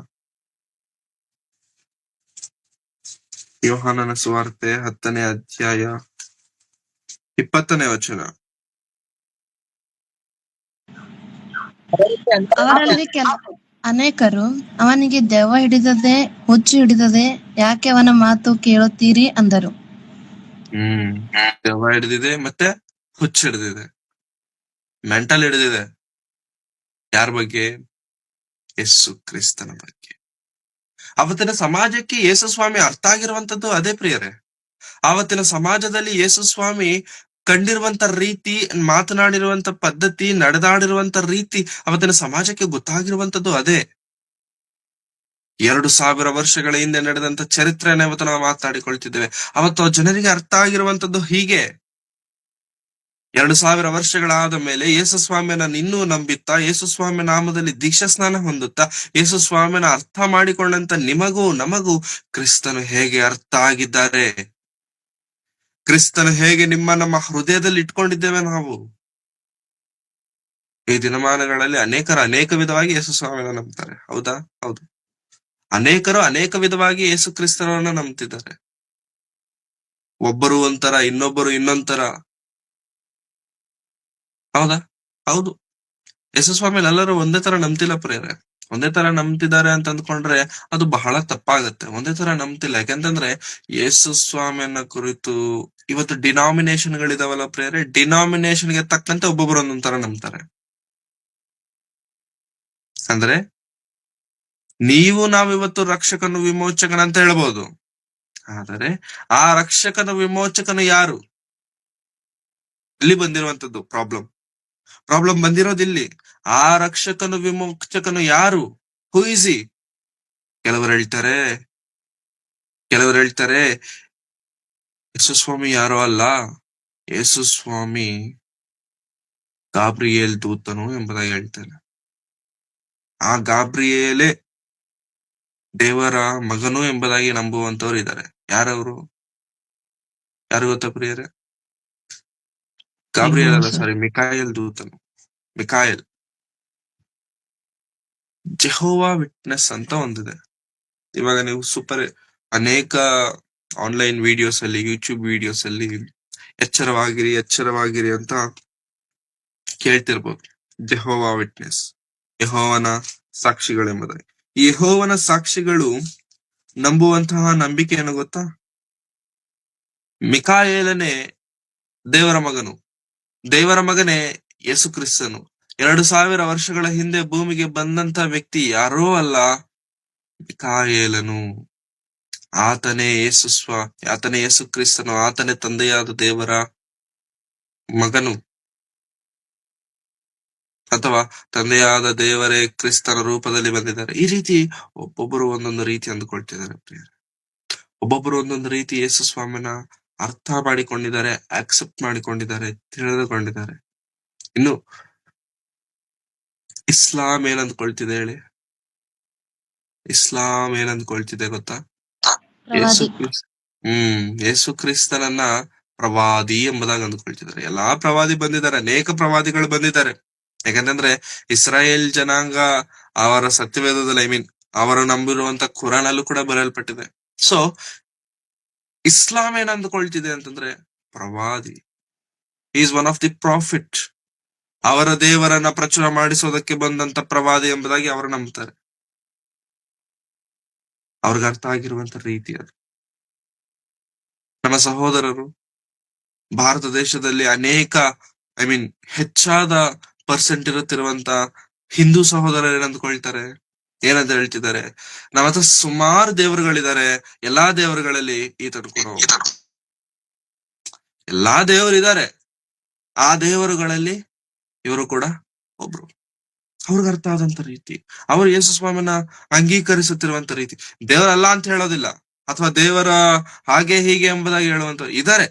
ಯೋಹಾನನ ಸುವಾರ್ತೆ 10ನೇ ಅಧ್ಯಾಯ 20ನೇ ವಚನ. ಅವರಲ್ಲಿ ಅನೇಕರು ಅವನಿಗೆ ದೆವ್ವ ಹಿಡಿದದೆ, ಹುಚ್ಚು ಹಿಡಿದದೆ, ಯಾಕೆ ಅವನ ಮಾತು ಕೇಳುತ್ತೀರಿ ಅಂದರು. ದೆವ್ವ ಹಿಡಿದಿದೆ, ಮತ್ತೆ ಹುಚ್ಚು ಹಿಡಿದಿದೆ, ಮೆಂಟಲ್ ಹಿಡಿದಿದೆ. ಯಾರ ಬಗ್ಗೆ? ಯೇಸು ಕ್ರಿಸ್ತನ ಬಗ್ಗೆ. ಅವತ್ತಿನ ಸಮಾಜಕ್ಕೆ ಯೇಸು ಸ್ವಾಮಿ ಅರ್ಥ ಆಗಿರುವಂತದ್ದು ಅದೇ ಪ್ರಿಯರೇ. ಆವತ್ತಿನ ಸಮಾಜದಲ್ಲಿ ಯೇಸು ಸ್ವಾಮಿ ಕಂಡಿರುವಂತ ರೀತಿ, ಮಾತನಾಡಿರುವಂತ ಪದ್ಧತಿ, ನಡೆದಾಡಿರುವಂತ ರೀತಿ ಅವತ್ತಿನ ಸಮಾಜಕ್ಕೆ ಗೊತ್ತಾಗಿರುವಂತದ್ದು ಅದೇ. 2000 ವರ್ಷಗಳ ಹಿಂದೆ ನಡೆದಂತ ಚರಿತ್ರೆಯನ್ನ ಇವತ್ತು ನಾವು ಮಾತನಾಡಿಕೊಳ್ತಿದ್ದೇವೆ. ಅವತ್ತು ಜನರಿಗೆ ಅರ್ಥ ಆಗಿರುವಂತದ್ದು ಹೀಗೆ. 2000 ವರ್ಷಗಳಾದ ಮೇಲೆ ಯೇಸು ಸ್ವಾಮಿಯನ್ನ ಇನ್ನೂ ನಂಬಿತ್ತಾ, ಯೇಸು ಸ್ವಾಮಿ ನಾಮದಲ್ಲಿ ದೀಕ್ಷಾ ಸ್ನಾನ ಹೊಂದುತ್ತಾ, ಯೇಸು ಸ್ವಾಮಿನ ಅರ್ಥ ಮಾಡಿಕೊಂಡಂತ ನಿಮಗೂ ನಮಗೂ ಕ್ರಿಸ್ತನು ಹೇಗೆ ಅರ್ಥ ಆಗಿದ್ದಾರೆ, ಕ್ರಿಸ್ತನು ಹೇಗೆ ನಮ್ಮ ಹೃದಯದಲ್ಲಿ ಇಟ್ಕೊಂಡಿದ್ದೇವೆ ನಾವು. ಈ ದಿನಮಾನಗಳಲ್ಲಿ ಅನೇಕ ವಿಧವಾಗಿ ಯೇಸು ಸ್ವಾಮಿನ ನಂಬ್ತಾರೆ. ಹೌದಾ? ಹೌದು. ಅನೇಕರು ಅನೇಕ ವಿಧವಾಗಿ ಯೇಸು ಕ್ರಿಸ್ತನನ್ನ ನಂಬ್ತಿದ್ದಾರೆ. ಒಬ್ಬರು ಒಂಥರ, ಇನ್ನೊಬ್ಬರು ಇನ್ನೊಂಥರ. ಹೌದಾ? ಹೌದು. ಯೇಸು ಸ್ವಾಮಿನ ಎಲ್ಲರೂ ಒಂದೇ ತರ ನಂಬ್ತಿಲ್ಲ ಪ್ರಿಯರೇ. ಒಂದೇ ತರ ನಂಬ್ತಿದ್ದಾರೆ ಅಂತ ಅಂದ್ಕೊಂಡ್ರೆ ಅದು ಬಹಳ ತಪ್ಪಾಗತ್ತೆ. ಒಂದೇ ತರ ನಂಬ್ತಿಲ್ಲ. ಯಾಕಂತಂದ್ರೆ ಯೇಸು ಸ್ವಾಮಿಯನ್ನ ಕುರಿತು ಇವತ್ತು ಡಿನಾಮಿನೇಷನ್ ಗಳಿದಾವಲ್ಲ ಪ್ರಿಯರೇ, ಡಿನಾಮಿನೇಷನ್ಗೆ ತಕ್ಕಂತೆ ಒಬ್ಬೊಬ್ರು ಒಂದೊಂದ್ ತರ ನಂಬ್ತಾರೆ. ಅಂದ್ರೆ ನಾವಿವತ್ತು ರಕ್ಷಕನು ವಿಮೋಚಕನ ಅಂತ ಹೇಳ್ಬೋದು, ಆದರೆ ಆ ರಕ್ಷಕನ ವಿಮೋಚಕನು ಯಾರು? ಇಲ್ಲಿ ಬಂದಿರುವಂತದ್ದು ಪ್ರಾಬ್ಲಮ್ ಬಂದಿರೋದಿಲ್ಲಿ. ಆ ರಕ್ಷಕನು ವಿಮೋಚಕನು ಯಾರು? Who is he? ಕೆಲವರು ಹೇಳ್ತಾರೆ ಯೇಸು ಸ್ವಾಮಿ ಯಾರೋ ಅಲ್ಲ, ಯೇಸು ಸ್ವಾಮಿ ಗಾಬ್ರಿಯೇಲ್ ದೂತನು ಎಂಬುದಾಗಿ ಹೇಳ್ತಾರೆ. ಆ ಗಾಬ್ರಿಯೇಲೇ ದೇವರ ಮಗನು ಎಂಬುದಾಗಿ ನಂಬುವಂತವ್ರು ಇದ್ದಾರೆ. ಯಾರವರು? ಯಾರು ಗೊತ್ತಾ ಪ್ರಿಯರೇ? ಗಾಬ್ರಿಯೇಲ್ ಅಲ್ಲ, ಸಾರಿ, ಮಿಕಾಯಲ್ ದೂತನು. ಮಿಕಾಯಲ್. ಜೆಹೋವಾ ವಿಟ್ನೆಸ್ ಅಂತ ಒಂದಿದೆ. ಇವಾಗ ನೀವು ಅನೇಕ ಆನ್ಲೈನ್ ವಿಡಿಯೋಸ್ ಅಲ್ಲಿ, ಯೂಟ್ಯೂಬ್ ವಿಡಿಯೋಸ್ ಅಲ್ಲಿ ಎಚ್ಚರವಾಗಿರಿ ಅಂತ ಕೇಳ್ತಿರ್ಬೋದು. ಜೆಹೋವಾ ವಿಟ್ನೆಸ್, ಯೆಹೋವನ ಸಾಕ್ಷಿಗಳೆಂಬುದಾಗಿ. ಈ ಯೆಹೋವನ ಸಾಕ್ಷಿಗಳು ನಂಬುವಂತಹ ನಂಬಿಕೆ ಏನು ಗೊತ್ತಾ? ಮಿಕಾಯೇಲನೇ ದೇವರ ಮಗನೇ ಯೇಸು ಕ್ರಿಸ್ತನು. 2000 ವರ್ಷಗಳ ಹಿಂದೆ ಭೂಮಿಗೆ ಬಂದಂತ ವ್ಯಕ್ತಿ ಯಾರೋ ಅಲ್ಲ, ಮಿಕಾಯೇಲನು. ಆತನೇ ಯೇಸು ಕ್ರಿಸ್ತನು, ಆತನೇ ತಂದೆಯಾದ ದೇವರ ಮಗನು, ಅಥವಾ ತಂದೆಯಾದ ದೇವರೇ ಕ್ರಿಸ್ತನ ರೂಪದಲ್ಲಿ ಬಂದಿದ್ದಾರೆ. ಈ ರೀತಿ ಒಬ್ಬೊಬ್ಬರು ಒಂದೊಂದು ರೀತಿ ಅಂದುಕೊಳ್ತಿದ್ದಾರೆ ಪ್ರಿಯರೇ. ಒಬ್ಬೊಬ್ಬರು ಒಂದೊಂದು ರೀತಿ ಯೇಸು ಸ್ವಾಮಿನ ಅರ್ಥ ಮಾಡಿಕೊಂಡಿದ್ದಾರೆ, ಆಕ್ಸೆಪ್ಟ್ ಮಾಡಿಕೊಂಡಿದ್ದಾರೆ, ತಿಳಿದುಕೊಂಡಿದ್ದಾರೆ. ಇನ್ನು ಇಸ್ಲಾಂ ಏನ್ ಅಂದ್ಕೊಳ್ತಿದೆ ಹೇಳಿ? ಇಸ್ಲಾಂ ಏನ್ ಅಂದ್ಕೊಳ್ತಿದೆ ಗೊತ್ತಾ? ಯೇಸು ಪ್ರವಾದಿ. ಕ್ರಿಸ್ತ ಯೇಸು ಕ್ರಿಸ್ತನನ್ನ ಪ್ರವಾದಿ ಎಂಬುದಾಗಿ ಅಂದ್ಕೊಳ್ತಿದ್ದಾರೆ. ಎಲ್ಲಾ ಪ್ರವಾದಿ ಬಂದಿದ್ದಾರೆ, ಅನೇಕ ಪ್ರವಾದಿಗಳು ಬಂದಿದ್ದಾರೆ. ಯಾಕಂತಂದ್ರೆ ಇಸ್ರಾಯೇಲ್ ಜನಾಂಗ ಅವರ ಸತ್ಯವೇದದಲ್ಲಿ ಅವರು ನಂಬಿರುವಂತ ಕುರಾನ್ ಅಲ್ಲೂ ಕೂಡ ಬರೆಯಲ್ಪಟ್ಟಿದೆ. ಸೊ ಇಸ್ಲಾಂ ಏನ್ ಅಂದ್ಕೊಳ್ತಿದೆ ಅಂತಂದ್ರೆ ಪ್ರವಾದಿ, is one of the profit. ಅವರ ದೇವರನ್ನ ಪ್ರಚುರ ಮಾಡಿಸೋದಕ್ಕೆ ಬಂದಂತ ಪ್ರವಾದಿ ಎಂಬುದಾಗಿ ಅವರು ನಂಬ್ತಾರೆ. ಅವ್ರಿಗೆ ಅರ್ಥ ಆಗಿರುವಂತ ರೀತಿ ಅದು. ನಮ್ಮ ಸಹೋದರರು ಭಾರತ ದೇಶದಲ್ಲಿ ಅನೇಕ ಹೆಚ್ಚಾದ ಪರ್ಸೆಂಟ್ ಇರುತ್ತಿರುವಂತ ಹಿಂದೂ ಸಹೋದರರು ಏನಂದ್ಕೊಳ್ತಾರೆ, ಏನಂತ ಹೇಳ್ತಿದ್ದಾರೆ, ನಮ್ಮ ಹತ್ರ ಸುಮಾರು ದೇವರುಗಳಿದ್ದಾರೆ, ಎಲ್ಲಾ ದೇವರುಗಳಲ್ಲಿ ಈತನು ಕೂಡ ಎಲ್ಲಾ ದೇವರಿದ್ದಾರೆ, ಆ ದೇವರುಗಳಲ್ಲಿ ಇವರು ಕೂಡ ಒಬ್ರು. ಅವ್ರಿಗೆ ಅರ್ಥ ಆದಂತ ರೀತಿ, ಅವರು ಯೇಸು ಸ್ವಾಮಿನ ಅಂಗೀಕರಿಸುತ್ತಿರುವಂತ ರೀತಿ. ದೇವರಲ್ಲ ಅಂತ ಹೇಳೋದಿಲ್ಲ, ಅಥವಾ ದೇವರ ಹಾಗೆ ಹೀಗೆ ಎಂಬುದಾಗಿ ಹೇಳುವಂತ ಇದ್ದಾರೆ.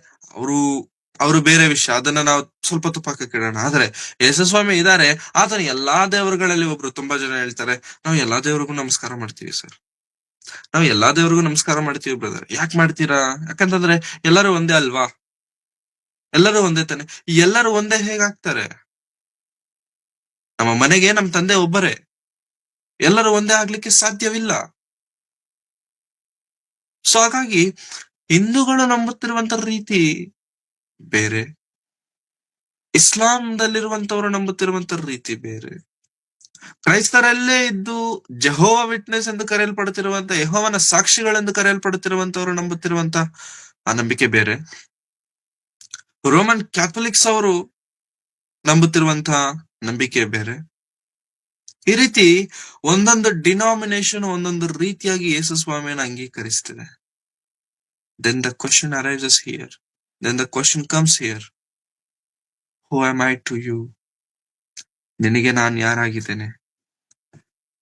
ಅವರು ಬೇರೆ ವಿಷಯ, ಅದನ್ನ ನಾವು ಸ್ವಲ್ಪ ತುಪ್ಪಕ್ಕೆ ಇಡೋಣ. ಆದ್ರೆ ಯೇಸುಸ್ವಾಮಿ ಇದ್ದಾರೆ, ಆತನ ಎಲ್ಲಾ ದೇವರುಗಳಲ್ಲಿ ಒಬ್ರು. ತುಂಬಾ ಜನ ಹೇಳ್ತಾರೆ, ನಾವು ಎಲ್ಲಾ ದೇವರಿಗೂ ನಮಸ್ಕಾರ ಮಾಡ್ತೀವಿ ಸರ್, ನಾವು ಎಲ್ಲಾ ದೇವರಿಗೂ ನಮಸ್ಕಾರ ಮಾಡ್ತೀವಿ ಬ್ರದರ್. ಯಾಕೆ ಮಾಡ್ತೀರಾ? ಯಾಕಂತಂದ್ರೆ ಎಲ್ಲರೂ ಒಂದೇ ಅಲ್ವಾ? ಎಲ್ಲರೂ ಒಂದೇ ತಾನೆ. ಎಲ್ಲರೂ ಒಂದೇ ಹೇಗಾಗ್ತಾರೆ? ನಮ್ಮ ಮನೆಗೆ ನಮ್ ತಂದೆ ಒಬ್ಬರೇ, ಎಲ್ಲರೂ ಒಂದೇ ಆಗ್ಲಿಕ್ಕೆ ಸಾಧ್ಯವಿಲ್ಲ. ಸೊ ಹಾಗಾಗಿ ಹಿಂದೂಗಳು ನಂಬುತ್ತಿರುವಂತ ರೀತಿ ಬೇರೆ, ಇಸ್ಲಾಂದಲ್ಲಿರುವಂತವರು ನಂಬುತ್ತಿರುವಂತ ರೀತಿ ಬೇರೆ. ಕ್ರೈಸ್ತರಲ್ಲೇ ಇದ್ದು ಜೆಹೋವ ವಿಟ್ನೆಸ್ ಎಂದು ಕರೆಯಲ್ಪಡುತ್ತಿರುವಂತ, ಯೆಹೋವನ ಸಾಕ್ಷಿಗಳೆಂದು ಕರೆಯಲ್ಪಡುತ್ತಿರುವಂತವರು ನಂಬುತ್ತಿರುವಂತ ಆ ನಂಬಿಕೆ ಬೇರೆ. ರೋಮನ್ ಕ್ಯಾಥೋಲಿಕ್ಸ್ ಅವರು ನಂಬುತ್ತಿರುವಂತ ನಂಬಿಕೆ ಬೇರೆ. ಈ ರೀತಿ ಒಂದೊಂದು ಡಿನಾಮಿನೇಷನ್ ಒಂದೊಂದು ರೀತಿಯಾಗಿ ಯೇಸು ಸ್ವಾಮಿಯನ್ನು ಅಂಗೀಕರಿಸ್ತಿದೆ. Then the question arises here. Then the question comes here. Who am I to you? ನಿನಗೆ ನಾನು ಯಾರಾಗಿದ್ದೇನೆ?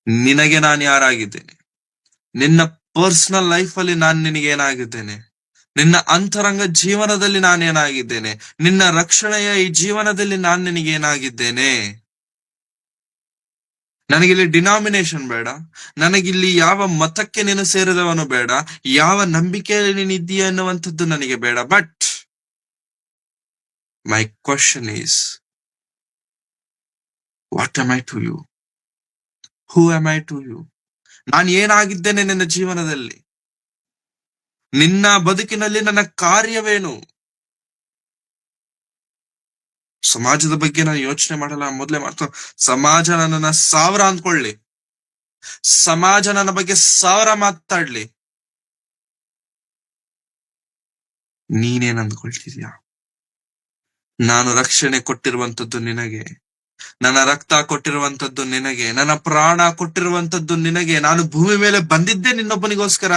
ನಿನಗೆ ನಾನು ಯಾರಾಗಿದ್ದೇನೆ? ನಿನ್ನ ಪರ್ಸನಲ್ ಲೈಫ್ ಅಲ್ಲಿ ನಾನು ನಿನಗೆ ಏನಾಗಿದ್ದೇನೆ? ನಿನ್ನ ಅಂತರಂಗ ಜೀವನದಲ್ಲಿ ನಾನೇನಾಗಿದ್ದೇನೆ? ನಿನ್ನ ರಕ್ಷಣೆಯ ಈ ಜೀವನದಲ್ಲಿ ನಾನು ನಿನಗೆ ಏನಾಗಿದ್ದೇನೆ? ನನಗಿಲ್ಲಿ ಡಿನಾಮಿನೇಷನ್ ಬೇಡ, ನನಗಿಲ್ಲಿ ಯಾವ ಮತಕ್ಕೆ ನೀನು ಸೇರಿದವನು ಬೇಡ, ಯಾವ ನಂಬಿಕೆಯಲ್ಲಿ ನೀನು ಇದ್ದೀಯ ಅನ್ನುವಂಥದ್ದು ನನಗೆ ಬೇಡ. But my question is, what am I to you? Who am I to you? ನಾನು ಏನಾಗಿದ್ದೇನೆ ನಿನ್ನ ಜೀವನದಲ್ಲಿ? ನಿನ್ನ ಬದುಕಿನಲ್ಲಿ ನನ್ನ ಕಾರ್ಯವೇನು? ಸಮಾಜದ ಬಗ್ಗೆ ನಾನು ಯೋಚನೆ ಮಾಡಲ್ಲ, ಮೊದಲೇ ಸಮಾಜ ನನ್ನ 1000 ಅಂದ್ಕೊಳ್ಳಿ, ಸಮಾಜ ನನ್ನ ಬಗ್ಗೆ 1000 ಮಾತಾಡ್ಲಿ, ನೀನೇನ್ ಅಂದ್ಕೊಳ್ತಿದ್ಯಾ? ನಾನು ರಕ್ಷಣೆ ಕೊಟ್ಟಿರುವಂತದ್ದು ನಿನಗೆ, ನನ್ನ ರಕ್ತ ಕೊಟ್ಟಿರುವಂತದ್ದು ನಿನಗೆ, ನನ್ನ ಪ್ರಾಣ ಕೊಟ್ಟಿರುವಂತದ್ದು ನಿನಗೆ. ನಾನು ಭೂಮಿ ಮೇಲೆ ಬಂದಿದ್ದೆ ನಿನ್ನೊಬ್ಬನಿಗೋಸ್ಕರ.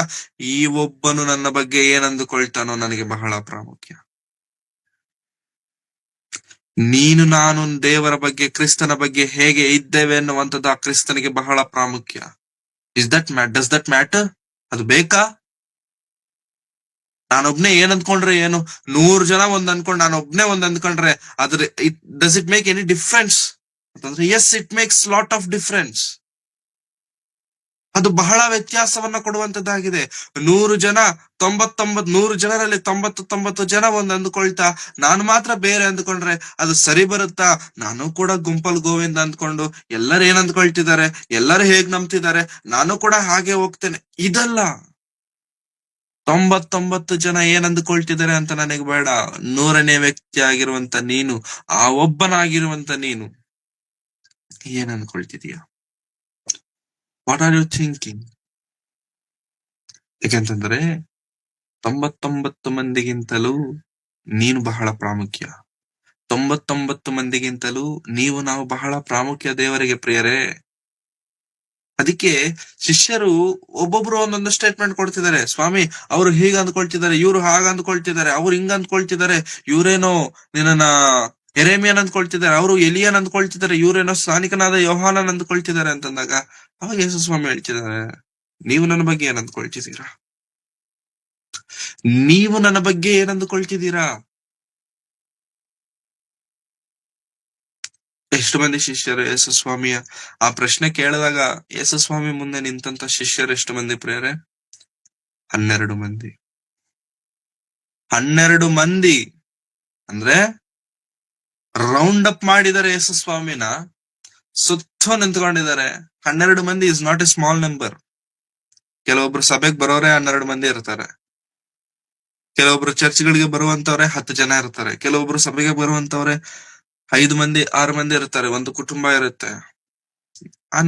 ಈ ಒಬ್ಬನು ನನ್ನ ಬಗ್ಗೆ ಏನಂದುಕೊಳ್ತಾನೋ ನನಗೆ ಬಹಳ ಪ್ರಾಮುಖ್ಯ. ನೀನು ನಾನು ದೇವರ ಬಗ್ಗೆ, ಕ್ರಿಸ್ತನ ಬಗ್ಗೆ ಹೇಗೆ ಇದ್ದೇವೆ ಅನ್ನುವಂಥದ್ದು ಆ ಕ್ರಿಸ್ತನಿಗೆ ಬಹಳ ಪ್ರಾಮುಖ್ಯ. Does that matter? ಅದು ಬೇಕಾ? ನಾನೊಬ್ನೇ ಏನ್ ಅಂದ್ಕೊಂಡ್ರೆ ಏನು? 100 ಜನ ಒಂದ್ ಅನ್ಕೊಂಡ್ ನಾನೊಬ್ನೇ ಒಂದ್ ಅಂದ್ಕೊಂಡ್ರೆ ಅದ್ರ does it make any difference ಅಂತಂದ್ರೆ yes, it makes lot of difference. ಅದು ಬಹಳ ವ್ಯತ್ಯಾಸವನ್ನ ಕೊಡುವಂತದ್ದಾಗಿದೆ. 100 ಜನರಲ್ಲಿ 99 ಜನ ಒಂದ್ ಅಂದ್ಕೊಳ್ತಾ ನಾನು ಮಾತ್ರ ಬೇರೆ ಅಂದ್ಕೊಂಡ್ರೆ ಅದು ಸರಿ ಬರುತ್ತಾ? ನಾನು ಕೂಡ ಗುಂಪಲ್ ಗೋವಿಂದ ಅಂದ್ಕೊಂಡು ಎಲ್ಲರೂ ಏನ್ ಅಂದ್ಕೊಳ್ತಿದ್ದಾರೆ, ಎಲ್ಲರೂ ಹೇಗ್ ನಂಬ್ತಿದ್ದಾರೆ, ನಾನು ಕೂಡ ಹಾಗೆ ಹೋಗ್ತೇನೆ. ಇದಲ್ಲ. 99 ಜನ ಏನ್ ಅಂದ್ಕೊಳ್ತಿದ್ದಾರೆ ಅಂತ ನನಗೆ ಬೇಡ. 100ನೇ ವ್ಯಕ್ತಿ ಆಗಿರುವಂತ ನೀನು, ಆ ಒಬ್ಬನಾಗಿರುವಂತ ನೀನು ಏನ್ ಅನ್ಕೊಳ್ತಿದೀಯ? What are you thinking? ಯಾಕೆಂತಂದ್ರೆ 99 ಮಂದಿಗಿಂತಲೂ ನೀನು ಬಹಳ ಪ್ರಾಮುಖ್ಯ. 99 ಮಂದಿಗಿಂತಲೂ ನಾವು ಬಹಳ ಪ್ರಾಮುಖ್ಯ ದೇವರಿಗೆ, ಪ್ರಿಯರೇ. ಅದಕ್ಕೆ ಶಿಷ್ಯರು ಒಬ್ಬೊಬ್ರು ಒಂದೊಂದು ಸ್ಟೇಟ್ಮೆಂಟ್ ಕೊಡ್ತಿದ್ದಾರೆ. ಸ್ವಾಮಿ, ಅವ್ರು ಹೀಗ ಅಂದ್ಕೊಳ್ತಿದ್ದಾರೆ, ಇವ್ರು ಹಾಗ ಅಂದ್ಕೊಳ್ತಿದ್ದಾರೆ, ಅವ್ರು ಹಿಂಗ ಅಂದ್ಕೊಳ್ತಿದ್ದಾರೆ, ಇವ್ರೇನೋ ನಿನ್ನ ಯೆರೆಮೀಯನ್ ಅಂದ್ಕೊಳ್ತಿದ್ದಾರೆ, ಅವರು ಎಲಿಯನ್ ಅಂದ್ಕೊಳ್ತಿದ್ದಾರೆ, ಇವ್ರೇನೋ ಸ್ನಾನಿಕನಾದ ಯೋಹಾನನ್ ಅಂದ್ಕೊಳ್ತಿದ್ದಾರೆ ಅಂತಂದಾಗ ಅವಾಗ ಯೇಸು ಸ್ವಾಮಿ ಹೇಳ್ತಿದ್ದಾರೆ, ನೀವು ನನ್ನ ಬಗ್ಗೆ ಏನ್ ಅಂದ್ಕೊಳ್ತಿದ್ದೀರಾ? ನೀವು ನನ್ನ ಬಗ್ಗೆ ಏನ್ ಅಂದ್ಕೊಳ್ತಿದ್ದೀರಾ? ಎಷ್ಟು ಮಂದಿ ಶಿಷ್ಯರು ಯೇಸುಸ್ವಾಮಿಯ ಆ ಪ್ರಶ್ನೆ ಕೇಳಿದಾಗ ಯೇಸುಸ್ವಾಮಿ ಮುಂದೆ ನಿಂತಂತ ಶಿಷ್ಯರು ಎಷ್ಟು ಮಂದಿ ಪ್ರಿಯರೇ? 12 ಮಂದಿ. 12 ಮಂದಿ ಅಂದ್ರೆ ರೌಂಡ್ ಅಪ್ ಮಾಡಿದರೆ ಯೇಸುಸ್ವಾಮಿನ, ಸುತ್ತ ನಿಂತ್ಕೊಂಡಿದ್ದಾರೆ. 12 ಮಂದಿ is not A small number. ಕೆಲವೊಬ್ರು ಸಭೆಗೆ ಬರೋರೆ 12 ಮಂದಿ ಇರ್ತಾರೆ, ಕೆಲವೊಬ್ರು ಚರ್ಚ್ಗಳಿಗೆ ಬರುವಂತವ್ರೆ 10 ಜನ ಇರ್ತಾರೆ, ಕೆಲವೊಬ್ರು ಸಭೆಗೆ ಬರುವಂತವ್ರೆ 5 ಮಂದಿ 6 ಮಂದಿ ಇರ್ತಾರೆ, ಒಂದು ಕುಟುಂಬ ಇರುತ್ತೆ.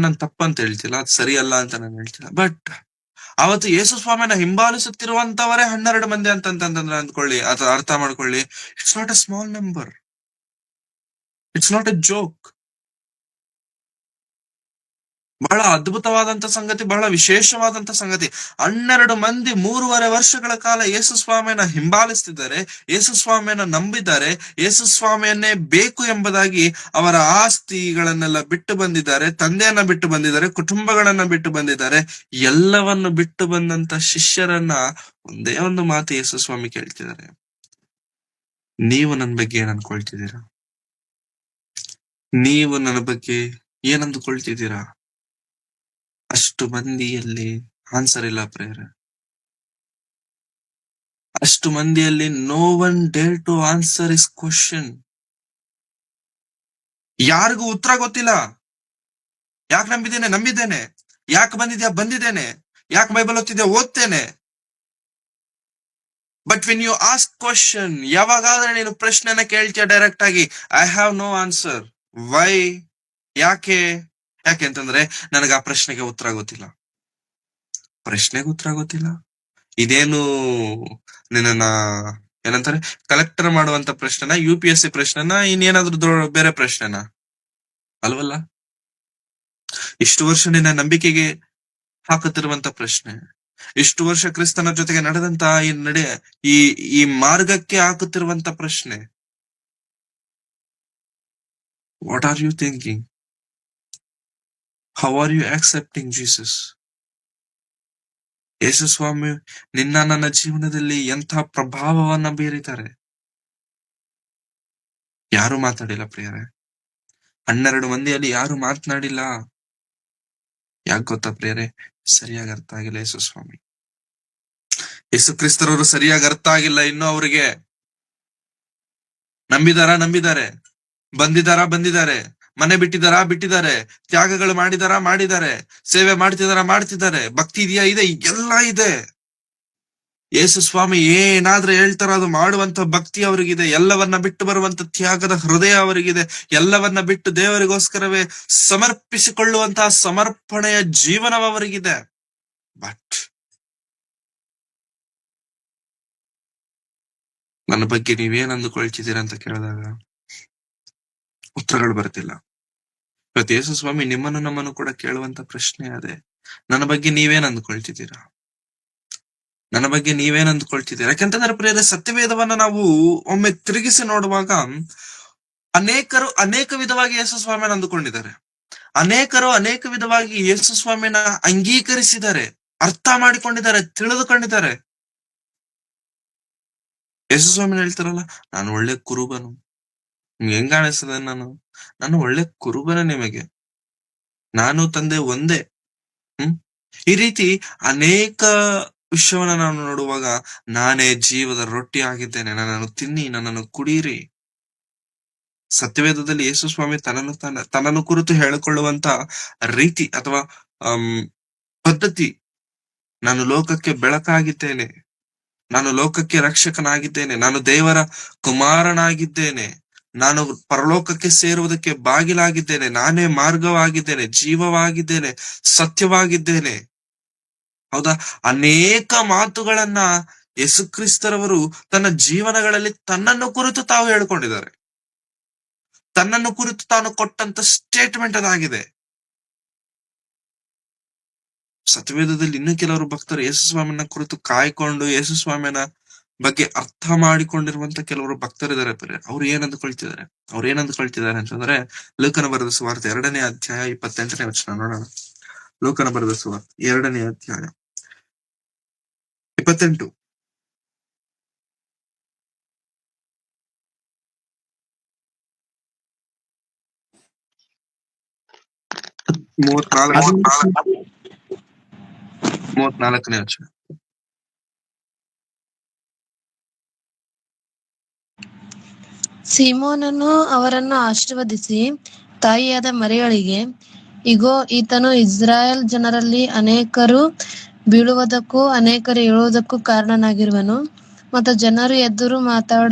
ನಾನ್ ತಪ್ಪಂತ ಹೇಳ್ತಿಲ್ಲ, ಅದು ಸರಿ ಅಲ್ಲ ಅಂತ ನಾನು ಹೇಳ್ತಿಲ್ಲ. ಬಟ್ ಅವತ್ತು ಯೇಸುಸ್ವಾಮಿನ ಹಿಂಬಾಲಿಸುತ್ತಿರುವಂತವರೇ 12 ಮಂದಿ ಅಂತಂತಂದ್ರೆ ಅಂದ್ಕೊಳ್ಳಿ, ಅಥವಾ ಅರ್ಥ ಮಾಡ್ಕೊಳ್ಳಿ, it's not A small number, it's not A joke. ಬಹಳ ಅದ್ಭುತವಾದಂತ ಸಂಗತಿ, ಬಹಳ ವಿಶೇಷವಾದಂತ ಸಂಗತಿ. 12 ಮಂದಿ 3.5 ವರ್ಷಗಳ ಕಾಲ ಯೇಸುಸ್ವಾಮಿಯನ್ನ ಹಿಂಬಾಲಿಸ್ತಿದ್ದಾರೆ, ಯೇಸುಸ್ವಾಮಿಯನ್ನ ನಂಬಿದ್ದಾರೆ, ಯೇಸುಸ್ವಾಮಿಯನ್ನೇ ಬೇಕು ಎಂಬುದಾಗಿ ಅವರ ಆಸ್ತಿಗಳನ್ನೆಲ್ಲ ಬಿಟ್ಟು ಬಂದಿದ್ದಾರೆ, ತಂದೆಯನ್ನ ಬಿಟ್ಟು ಬಂದಿದ್ದಾರೆ, ಕುಟುಂಬಗಳನ್ನ ಬಿಟ್ಟು ಬಂದಿದ್ದಾರೆ. ಎಲ್ಲವನ್ನು ಬಿಟ್ಟು ಬಂದಂತ ಶಿಷ್ಯರನ್ನ ಒಂದೇ ಒಂದು ಮಾತು ಯೇಸುಸ್ವಾಮಿ ಕೇಳ್ತಿದ್ದಾರೆ, ನೀವು ನನ್ನ ಬಗ್ಗೆ ಏನ್ ಅನ್ಕೊಳ್ತಿದ್ದೀರಾ? ನೀವು ನನ್ನ ಬಗ್ಗೆ ಏನ್ ಅಂದುಕೊಳ್ತಿದ್ದೀರಾ? ಅಷ್ಟು ಮಂದಿಯಲ್ಲಿ ಆನ್ಸರ್ ಇಲ್ಲ ಪ್ರೇಯರ್. ಅಷ್ಟು ಮಂದಿಯಲ್ಲಿ no one dare to answer is question. ಯಾರಿಗೂ ಉತ್ತರ ಗೊತ್ತಿಲ್ಲ. ಯಾಕೆ ನಂಬಿದ್ದೇನೆ, ಯಾಕೆ ಬಂದಿದ್ದೇನೆ, ಯಾಕೆ ಬೈಬಲ್ ಓದ್ತೇನೆ. But when you ask question, ಯಾವಾಗಾದ್ರೆ ನೀನು ಪ್ರಶ್ನೆನ ಕೇಳ್ತೀಯ ಡೈರೆಕ್ಟ್ ಆಗಿ, I have no answer. Why? ಯಾಕೆ ಅಂತಂದ್ರೆ ನನಗೆ ಆ ಪ್ರಶ್ನೆಗೆ ಉತ್ತರ ಗೊತ್ತಿಲ್ಲ. ಪ್ರಶ್ನೆಗೆ ಉತ್ತರ ಗೊತ್ತಿಲ್ಲ. ಇದೇನು ನಿನ್ನ ಏನಂತಾರೆ, ಕಲೆಕ್ಟರ್ ಮಾಡುವಂತ ಪ್ರಶ್ನೆನ, UPSC ಪ್ರಶ್ನೆನ, ಇನ್ನೇನಾದ್ರೂ ಬೇರೆ ಪ್ರಶ್ನೆನ? ಅಲ್ವಲ್ಲ. ಇಷ್ಟು ವರ್ಷ ನಿನ್ನ ನಂಬಿಕೆಗೆ ಹಾಕುತ್ತಿರುವಂತ ಪ್ರಶ್ನೆ, ಇಷ್ಟು ವರ್ಷ ಕ್ರಿಸ್ತನ ಜೊತೆಗೆ ನಡೆದಂತ ಈ ಮಾರ್ಗಕ್ಕೆ ಹಾಕುತ್ತಿರುವಂತ ಪ್ರಶ್ನೆ, what are you thinking? How are you accepting Jesus? ಯೇಸುಸ್ವಾಮಿ ನನ್ನ ಜೀವನದಲ್ಲಿ ಎಂಥ ಪ್ರಭಾವವನ್ನ ಬೀರಿದ್ದಾರೆ. ಯಾರು ಮಾತಾಡಿಲ್ಲ ಪ್ರಿಯರೇ. 12 ಮಂದಿಯಲ್ಲಿ ಯಾರು ಮಾತನಾಡಿಲ್ಲ. ಯಾಕೆ ಗೊತ್ತಾ ಪ್ರಿಯರೇ? ಸರಿಯಾಗಿ ಅರ್ಥ ಆಗಿಲ್ಲ ಯೇಸುಸ್ವಾಮಿ. ಯೇಸು ಕ್ರಿಸ್ತರವರು ಸರಿಯಾಗಿ ಅರ್ಥ ಆಗಿಲ್ಲ ಇನ್ನು ಅವರಿಗೆ. ನಂಬಿದ್ದಾರೆ, ಬಂದಿದ್ದಾರೆ, ಮನೆ ಬಿಟ್ಟಿದ್ದಾರೆ, ತ್ಯಾಗಗಳು ಮಾಡಿದ್ದಾರೆ, ಸೇವೆ ಮಾಡ್ತಿದ್ದಾರೆ, ಭಕ್ತಿ ಇದೆ, ಎಲ್ಲ ಇದೆ. ಯೇಸುಸ್ವಾಮಿ ಏನಾದ್ರೂ ಹೇಳ್ತಾರ ಅದು ಮಾಡುವಂತ ಭಕ್ತಿ ಅವರಿಗಿದೆ, ಎಲ್ಲವನ್ನ ಬಿಟ್ಟು ಬರುವಂತ ತ್ಯಾಗದ ಹೃದಯ ಅವರಿಗಿದೆ, ಎಲ್ಲವನ್ನ ಬಿಟ್ಟು ದೇವರಿಗೋಸ್ಕರವೇ ಸಮರ್ಪಿಸಿಕೊಳ್ಳುವಂತಹ ಸಮರ್ಪಣೆಯ ಜೀವನವರಿಗಿದೆ. ಬಟ್ ನನ್ನ ಬಗ್ಗೆ ನೀವೇನ್ ಅಂದುಕೊಳ್ತಿದ್ದೀರಾ ಅಂತ ಕೇಳಿದಾಗ ಉತ್ತರಗಳು ಬರ್ತಿಲ್ಲ. ಇವತ್ತು ಯೇಸುಸ್ವಾಮಿ ನಮ್ಮನ್ನು ಕೂಡ ಕೇಳುವಂತ ಪ್ರಶ್ನೆ ಅದೇ, ನನ್ನ ಬಗ್ಗೆ ನೀವೇನ್ ಅಂದ್ಕೊಳ್ತಿದ್ದೀರಾ? ಯಾಕಂತಂದ್ರೆ ಪ್ರಿಯರೇ, ಸತ್ಯವೇದವನ್ನ ನಾವು ಒಮ್ಮೆ ತಿರುಗಿಸಿ ನೋಡುವಾಗ ಅನೇಕರು ಅನೇಕ ವಿಧವಾಗಿ ಯೇಸುಸ್ವಾಮಿನ ಅಂದುಕೊಂಡಿದ್ದಾರೆ, ಅನೇಕರು ಅನೇಕ ವಿಧವಾಗಿ ಯೇಸುಸ್ವಾಮಿನ ಅಂಗೀಕರಿಸಿದ್ದಾರೆ, ಅರ್ಥ ಮಾಡಿಕೊಂಡಿದ್ದಾರೆ, ತಿಳಿದುಕೊಂಡಿದ್ದಾರೆ. ಯೇಸುಸ್ವಾಮಿನ ಹೇಳ್ತಾರಲ್ಲ, ನಾನು ಒಳ್ಳೆ ಕುರುಬನು, ನಿಮ್ಗೆ ಹೆಂಗ ಕಾಣಿಸ್ತದೆ? ನಾನು ಒಳ್ಳೆ ಕುರುಬನ, ನಿಮಗೆ ನಾನು ತಂದೆ ಒಂದೇ. ಈ ರೀತಿ ಅನೇಕ ವಿಷಯವನ್ನ ನಾವು ನೋಡುವಾಗ, ನಾನೇ ಜೀವದ ರೊಟ್ಟಿ ಆಗಿದ್ದೇನೆ, ನನ್ನನ್ನು ತಿನ್ನಿ, ನನ್ನನ್ನು ಕುಡೀರಿ. ಸತ್ಯವೇದದಲ್ಲಿ ಯೇಸುಸ್ವಾಮಿ ತನ್ನನ್ನು ಕುರಿತು ಹೇಳಿಕೊಳ್ಳುವಂತ ರೀತಿ ಅಥವಾ ಪದ್ಧತಿ, ನಾನು ಲೋಕಕ್ಕೆ ಬೆಳಕಾಗಿದ್ದೇನೆ, ನಾನು ಲೋಕಕ್ಕೆ ರಕ್ಷಕನಾಗಿದ್ದೇನೆ, ನಾನು ದೇವರ ಕುಮಾರನಾಗಿದ್ದೇನೆ, ನಾನು ಪರಲೋಕಕ್ಕೆ ಸೇರುವುದಕ್ಕೆ ಬಾಗಿಲಾಗಿದ್ದೇನೆ, ನಾನೇ ಮಾರ್ಗವಾಗಿದ್ದೇನೆ, ಜೀವವಾಗಿದ್ದೇನೆ, ಸತ್ಯವಾಗಿದ್ದೇನೆ. ಹೌದಾ? ಅನೇಕ ಮಾತುಗಳನ್ನ ಯೇಸು ಕ್ರಿಸ್ತರವರು ತನ್ನ ಜೀವನಗಳಲ್ಲಿ ತನ್ನನ್ನು ಕುರಿತು ತಾವು ಹೇಳ್ಕೊಂಡಿದ್ದಾರೆ. ತನ್ನನ್ನು ಕುರಿತು ತಾನು ಕೊಟ್ಟಂತ ಸ್ಟೇಟ್ಮೆಂಟ್ ಅದಾಗಿದೆ. ಸತ್ಯವೇದದಲ್ಲಿ ಇನ್ನು ಕೆಲವರು ಭಕ್ತರು ಯೇಸುಸ್ವಾಮಿನ ಕುರಿತು ಕಾಯ್ಕೊಂಡು ಯೇಸುಸ್ವಾಮಿನ ಬಗ್ಗೆ ಅರ್ಥ ಮಾಡಿಕೊಂಡಿರುವಂತ ಕೆಲವರು ಭಕ್ತರಿದ್ದಾರೆ. ಅವ್ರು ಏನಂದ್ಕೊಳ್ತಿದ್ದಾರೆ ಅಂತಂದ್ರೆ, ಲೂಕನ ಬರೆದ ಸುವಾರ್ತೆ 2ನೇ ಅಧ್ಯಾಯ 28ನೇ ವಚನ ನೋಡೋಣ. ಲೂಕನ ಬರೆದ ಸುವಾರ್ತೆ 2ನೇ ಅಧ್ಯಾಯ 28. 34 ಅದು 34ನೇ ವಚನ. ಸೀಮೋನನು ಅವರನ್ನು ಆಶೀರ್ವದಿಸಿ ತಾಯಿಯಾದ ಮರಿಯಳಿಗೆ, ಇಗೋ, ಈತನು ಇಸ್ರಾಯೇಲ್ ಜನರಲ್ಲಿ ಅನೇಕರು ಬೀಳುವುದಕ್ಕೂ ಅನೇಕರು ಏಳುವುದಕ್ಕೂ ಕಾರಣನಾಗಿರುವನು, ಮತ್ತು ಜನರು ಎದುರು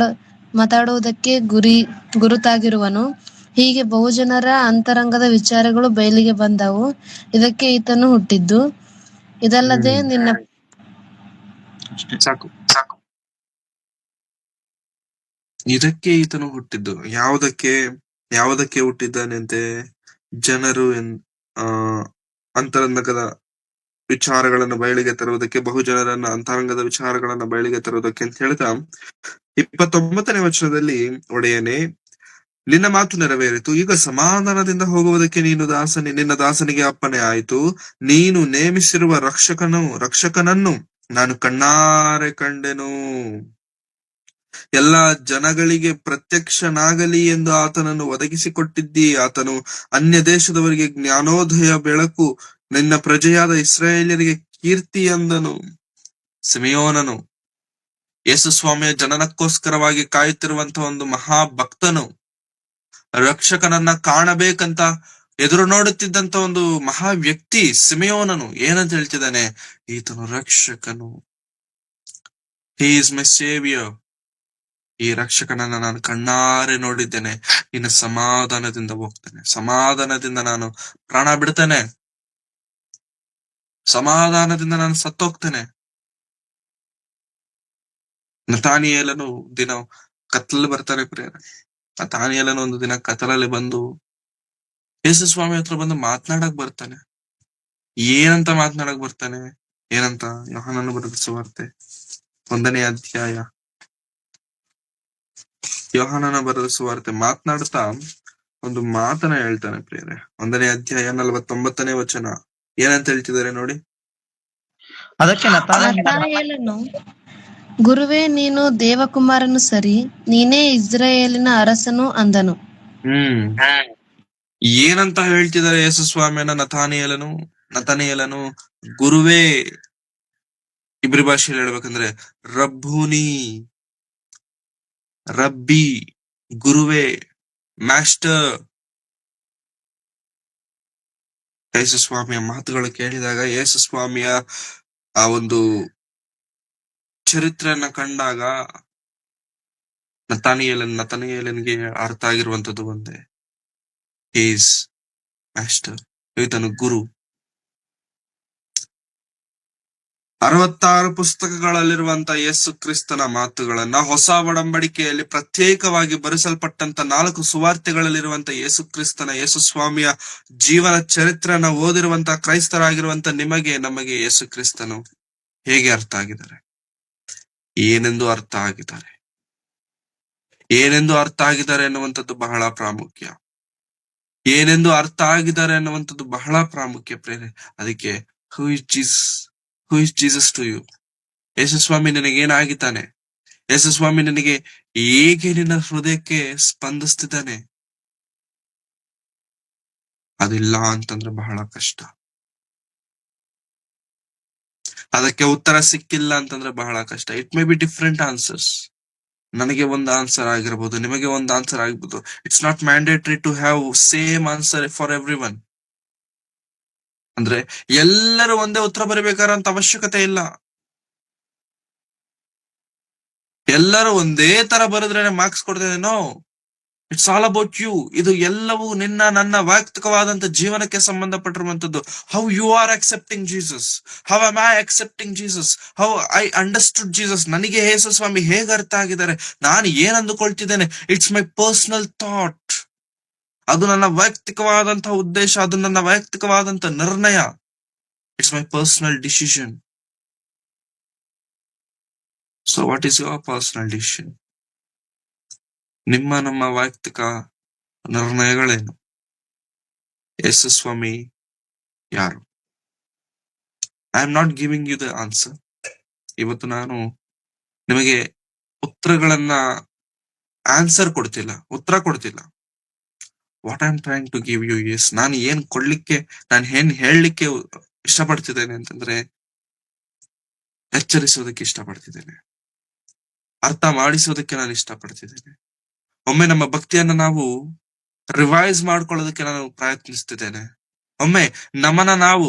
ಮಾತಾಡುವುದಕ್ಕೆ ಗುರುತಾಗಿರುವನು. ಹೀಗೆ ಬಹುಜನರ ಅಂತರಂಗದ ವಿಚಾರಗಳು ಬಯಲಿಗೆ ಬಂದವು. ಇದಕ್ಕೆ ಈತನು ಹುಟ್ಟಿದ್ದು. ಇದಲ್ಲದೆ ನಿನ್ನ ಸಾಕು. ಇದಕ್ಕೆ ಈತನು ಹುಟ್ಟಿದ್ದು. ಯಾವುದಕ್ಕೆ ಹುಟ್ಟಿದ್ದಾನೆಂತೆ? ಜನರು ಅಂತರಂಗದ ವಿಚಾರಗಳನ್ನು ಬಯಲಿಗೆ ತರುವುದಕ್ಕೆ, ಬಹುಜನರನ್ನ ಅಂತರಂಗದ ವಿಚಾರಗಳನ್ನ ಬಯಲಿಗೆ ತರುವುದಕ್ಕೆ ಅಂತ ಹೇಳ್ತಾ 29ನೇ ವಚನದಲ್ಲಿ, ಒಡೆಯನೇ, ನಿನ್ನ ಮಾತು ನೆರವೇರಿತು. ಈಗ ಸಮಾಧಾನದಿಂದ ಹೋಗುವುದಕ್ಕೆ ನಿನ್ನ ದಾಸನಿಗೆ ಅಪ್ಪಣೆ ಆಯಿತು. ನೀನು ನೇಮಿಸಿರುವ ರಕ್ಷಕನನ್ನು ನಾನು ಕಣ್ಣಾರೆ ಕಂಡೆನು. ಎಲ್ಲಾ ಜನಗಳಿಗೆ ಪ್ರತ್ಯಕ್ಷನಾಗಲಿ ಎಂದು ಆತನನ್ನು ಒದಗಿಸಿಕೊಟ್ಟಿದ್ದಿ. ಆತನು ಅನ್ಯ ದೇಶದವರಿಗೆ ಜ್ಞಾನೋದಯ ಬೆಳಕು, ನಿನ್ನ ಪ್ರಜೆಯಾದ ಇಸ್ರಾಯೇಲ್ಯರಿಗೆ ಕೀರ್ತಿ ಎಂದನು. ಸಿಮೆಯೋನನು ಯೇಸು ಸ್ವಾಮಿಯ ಜನನಕ್ಕೋಸ್ಕರವಾಗಿ ಕಾಯುತ್ತಿರುವಂತಹ ಒಂದು ಮಹಾಭಕ್ತನು, ರಕ್ಷಕನನ್ನ ಕಾಣಬೇಕಂತ ಎದುರು ನೋಡುತ್ತಿದ್ದಂತ ಒಂದು ಮಹಾ ವ್ಯಕ್ತಿ ಸಿಮೆಯೋನನು ಏನಂತ ಹೇಳ್ತಿದ್ದಾನೆ? ಈತನು ರಕ್ಷಕನು. He is my saviour. ಈ ರಕ್ಷಕನನ್ನ ನಾನು ಕಣ್ಣಾರೆ ನೋಡಿದ್ದೇನೆ. ಇನ್ನು ಸಮಾಧಾನದಿಂದ ಹೋಗ್ತೇನೆ, ಸಮಾಧಾನದಿಂದ ನಾನು ಪ್ರಾಣ ಬಿಡ್ತೇನೆ, ಸಮಾಧಾನದಿಂದ ನಾನು ಸತ್ತೋಗ್ತೇನೆ. ನತಾನಿಯೇಲನು ದಿನ ಕತ್ತಲಲ್ಲಿ ಬರ್ತಾನೆ ಪ್ರಿಯರೇ. ನತಾನಿಯೇಲನು ಒಂದು ದಿನ ಕತ್ತಲಲ್ಲಿ ಬಂದು ಯೇಸು ಸ್ವಾಮಿ ಹತ್ರ ಬಂದು ಮಾತನಾಡಕ್ ಬರ್ತಾನೆ. ಏನಂತ ಮಾತನಾಡಕ್ ಬರ್ತಾನೆ? ಏನಂತ? ಯೋಹಾನನ ಬರೆದ ಸುವಾರ್ತೆ 1ನೇ ಅಧ್ಯಾಯ, ಯೋಹಾನನ ಬರೆದ ಸುವಾರ್ತೆ ಮಾತನಾಡ್ತಾ ಒಂದು ಮಾತನ್ನ ಹೇಳ್ತಾನೆ ಪ್ರಿಯರೇ. 1ನೇ ಅಧ್ಯಾಯ 49ನೇ ವಚನ ಏನಂತ ಹೇಳ್ತಿದ್ದಾರೆ ನೋಡಿ. ಅದಕ್ಕೆ ನತಾನಯೇಲನು, ಗುರುವೇ, ನೀನು ದೇವಕುಮಾರನು ಸರಿ, ನೀನೇ ಇಸ್ರಾಯೇಲಿನ ಅರಸನು ಅಂದನು. ಏನಂತ ಹೇಳ್ತಿದ್ದಾರೆ ಯೇಸು ಸ್ವಾಮಿಯನ್ನ ನತಾನಿಯೇಲನು? ಗುರುವೇ, ಇಬ್ರಿ ಭಾಷೆಯಲ್ಲಿ ಹೇಳ್ಬೇಕಂದ್ರೆ ರಬ್ಬೂನಿ, ರಬ್ಬಿ, ಗುರುವೇ, ಮಾಸ್ಟರ್. ಯೇಸು ಸ್ವಾಮಿಯ ಮಾತುಗಳು ಕೇಳಿದಾಗ, ಯೇಸು ಸ್ವಾಮಿಯ ಆ ಒಂದು ಚರಿತ್ರೆಯನ್ನ ಕಂಡಾಗ ನತಾನಿಯೇಲನಿಗೆ ಅರ್ಥ ಆಗಿರುವಂತದ್ದು ಒಂದೇ, ಈಸ್ ಮಾಸ್ಟರ್, ಈತನು ಗುರು. 66 ಪುಸ್ತಕಗಳಲ್ಲಿರುವಂತ ಯೇಸು ಕ್ರಿಸ್ತನ ಮಾತುಗಳನ್ನ ಹೊಸ ಒಡಂಬಡಿಕೆಯಲ್ಲಿ ಪ್ರತ್ಯೇಕವಾಗಿ ಬರೆಸಲ್ಪಟ್ಟಂತ 4 ಸುವಾರ್ತೆಗಳಲ್ಲಿರುವಂತ ಯೇಸು ಕ್ರಿಸ್ತನ, ಯೇಸು ಸ್ವಾಮಿಯ ಜೀವನ ಚರಿತ್ರೆಯನ್ನ ಓದಿರುವಂತ ಕ್ರೈಸ್ತರಾಗಿರುವಂತ ನಮಗೆ ಯೇಸು ಕ್ರಿಸ್ತನು ಹೇಗೆ ಅರ್ಥ ಆಗಿದ್ದಾರೆ, ಏನೆಂದು ಅರ್ಥ ಆಗಿದ್ದಾರೆ, ಎನ್ನುವಂಥದ್ದು ಬಹಳ ಪ್ರಾಮುಖ್ಯ. ಏನೆಂದು ಅರ್ಥ ಆಗಿದ್ದಾರೆ ಅನ್ನುವಂಥದ್ದು ಬಹಳ ಪ್ರಾಮುಖ್ಯ ಪ್ರೇರೆ. ಅದಕ್ಕೆ who is Jesus to you? Yesu ಸ್ವಾಮಿ ನಿನಗೇನಾಗಿದ್ದಾನೆ? ಯೇಸು ಸ್ವಾಮಿ ನಿನಗೆ ಹೇಗೆ ನಿನ್ನ ಹೃದಯಕ್ಕೆ ಸ್ಪಂದಿಸ್ತಿದ್ದಾನೆ? ಅದಿಲ್ಲ ಅಂತಂದ್ರೆ ಬಹಳ ಕಷ್ಟ. ಅದಕ್ಕೆ ಉತ್ತರ ಸಿಕ್ಕಿಲ್ಲ ಅಂತಂದ್ರೆ ಬಹಳ ಕಷ್ಟ. It may be different answers. ನನಗೆ ಒಂದು ಆನ್ಸರ್ ಆಗಿರ್ಬೋದು, ನಿಮಗೆ ಒಂದು ಆನ್ಸರ್ ಆಗಿರ್ಬೋದು. It's not mandatory to have same answer for every one. ಅಂದ್ರೆ ಎಲ್ಲರೂ ಒಂದೇ ಉತ್ತರ ಬರಬೇಕಾರಂತ ಅವಶ್ಯಕತೆ ಇಲ್ಲ. ಎಲ್ಲರೂ ಒಂದೇ ತರ ಬರೆದ್ರೆ ಮಾರ್ಕ್ಸ್ ಕೊಡ್ತೇನೆ? No, it's all about you. ಇದು ಎಲ್ಲವೂ ನನ್ನ ವೈಯಕ್ತಿಕವಾದಂತ ಜೀವನಕ್ಕೆ ಸಂಬಂಧಪಟ್ಟಿರುವಂತದ್ದು. How you are accepting Jesus, how am I accepting Jesus, how I understood Jesus. ನನಗೆ ಯೇಸು ಸ್ವಾಮಿ ಹೇಗೆ ಅರ್ಥ ಆಗಿದ್ದಾರೆ, ನಾನು ಏನ್ ಅಂದುಕೊಳ್ತಿದ್ದೇನೆ, ಇಟ್ಸ್ ಮೈ ಪರ್ಸನಲ್ ಥಾಟ್. ಅದು ನನ್ನ ವೈಯಕ್ತಿಕವಾದಂತಹ ಉದ್ದೇಶ, ಅದು ನನ್ನ ವೈಯಕ್ತಿಕವಾದಂತ ನಿರ್ಣಯ. It's my personal decision. So what is your personal decision? ನಮ್ಮ ವೈಯಕ್ತಿಕ ನಿರ್ಣಯಗಳೇನು? ಯೇಸು ಸ್ವಾಮಿ ಯಾರು? I am not giving you the answer. ಇವತ್ತು ನಾನು ನಿಮಗೆ ಉತ್ತರ ಕೊಡ್ತಿಲ್ಲ. What I am trying to give you is, ನಾನು ಏನ್ ಕೊಡ್ಲಿಕ್ಕೆ, ನಾನು ಏನ್ ಹೇಳಲಿಕ್ಕೆ ಇಷ್ಟಪಡ್ತಿದ್ದೇನೆ ಅಂತಂದ್ರೆ, ಎಚ್ಚರಿಸೋದಕ್ಕೆ ಇಷ್ಟಪಡ್ತಿದ್ದೇನೆ, ಅರ್ಥ ಮಾಡಿಸೋದಕ್ಕೆ ನಾನು ಇಷ್ಟಪಡ್ತಿದ್ದೇನೆ. ಒಮ್ಮೆ ನಮ್ಮ ಭಕ್ತಿಯನ್ನ ನಾವು ರಿವೈಸ್ ಮಾಡ್ಕೊಳ್ಳೋದಕ್ಕೆ ನಾನು ಪ್ರಯತ್ನಿಸ್ತಿದ್ದೇನೆ. ಒಮ್ಮೆ ನಮ್ಮನ್ನ ನಾವು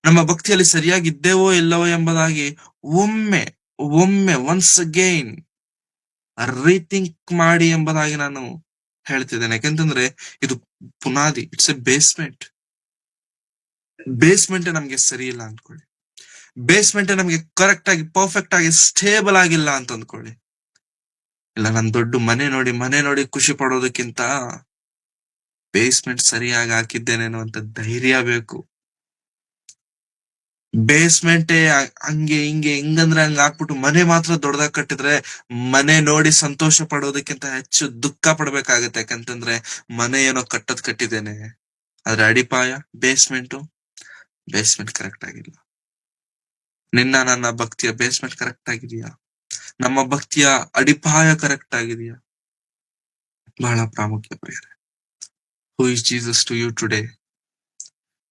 ನಮ್ಮ ಭಕ್ತಿಯಲ್ಲಿ ಸರಿಯಾಗಿದ್ದೇವೋ ಇಲ್ಲವೋ ಎಂಬುದಾಗಿ ಒಮ್ಮೆ ಒಮ್ಮೆ ಒನ್ಸ್ ಅಗೈನ್ ರೀಥಿಂಕ್ ಮಾಡಿ ಎಂಬುದಾಗಿ ನಾನು ಹೇಳ್ತಿದ್ದೇನೆ. ಯಾಕೆಂತಂದ್ರೆ ಇದು ಪುನಾದಿ, ಇಟ್ಸ್ ಎ ಬೇಸ್ಮೆಂಟ್. ಬೇಸ್ಮೆಂಟ್ ನಮ್ಗೆ ಸರಿ ಇಲ್ಲ ಅಂದ್ಕೊಳ್ಳಿ, ಬೇಸ್ಮೆಂಟ್ ನಮ್ಗೆ ಕರೆಕ್ಟ್ ಆಗಿ ಪರ್ಫೆಕ್ಟ್ ಆಗಿ ಸ್ಟೇಬಲ್ ಆಗಿಲ್ಲ ಅಂತ ಅಂದ್ಕೊಳ್ಳಿ. ಇಲ್ಲ, ನನ್ ದೊಡ್ಡ ಮನೆ ನೋಡಿ ಖುಷಿ ಪಡೋದಕ್ಕಿಂತ ಬೇಸ್ಮೆಂಟ್ ಸರಿಯಾಗಿ ಹಾಕಿದ್ದೇನೆ ಅನ್ನುವಂತ ಧೈರ್ಯ ಬೇಕು. ಬೇಸ್ಮೆಂಟ್ ಹಂಗೆ ಹಿಂಗಂದ್ರೆ ಹಂಗ ಹಾಕ್ಬಿಟ್ಟು ಮನೆ ಮಾತ್ರ ದೊಡ್ಡದಾಗಿ ಕಟ್ಟಿದ್ರೆ ಮನೆ ನೋಡಿ ಸಂತೋಷ ಪಡೋದಕ್ಕಿಂತ ಹೆಚ್ಚು ದುಃಖ ಪಡ್ಬೇಕಾಗತ್ತೆ. ಯಾಕಂತಂದ್ರೆ ಮನೆ ಏನೋ ಕಟ್ಟಿದ್ದೇನೆ, ಆದ್ರೆ ಅಡಿಪಾಯ ಬೇಸ್ಮೆಂಟ್ ಕರೆಕ್ಟ್ ಆಗಿಲ್ಲ. ನನ್ನ ಭಕ್ತಿಯ ಬೇಸ್ಮೆಂಟ್ ಕರೆಕ್ಟ್ ಆಗಿದೆಯಾ? ನಮ್ಮ ಭಕ್ತಿಯ ಅಡಿಪಾಯ ಕರೆಕ್ಟ್ ಆಗಿದೆಯಾ? ಬಹಳ ಪ್ರಾಮುಖ್ಯ ಪ್ರಿಯರೇ. Who is Jesus to you today?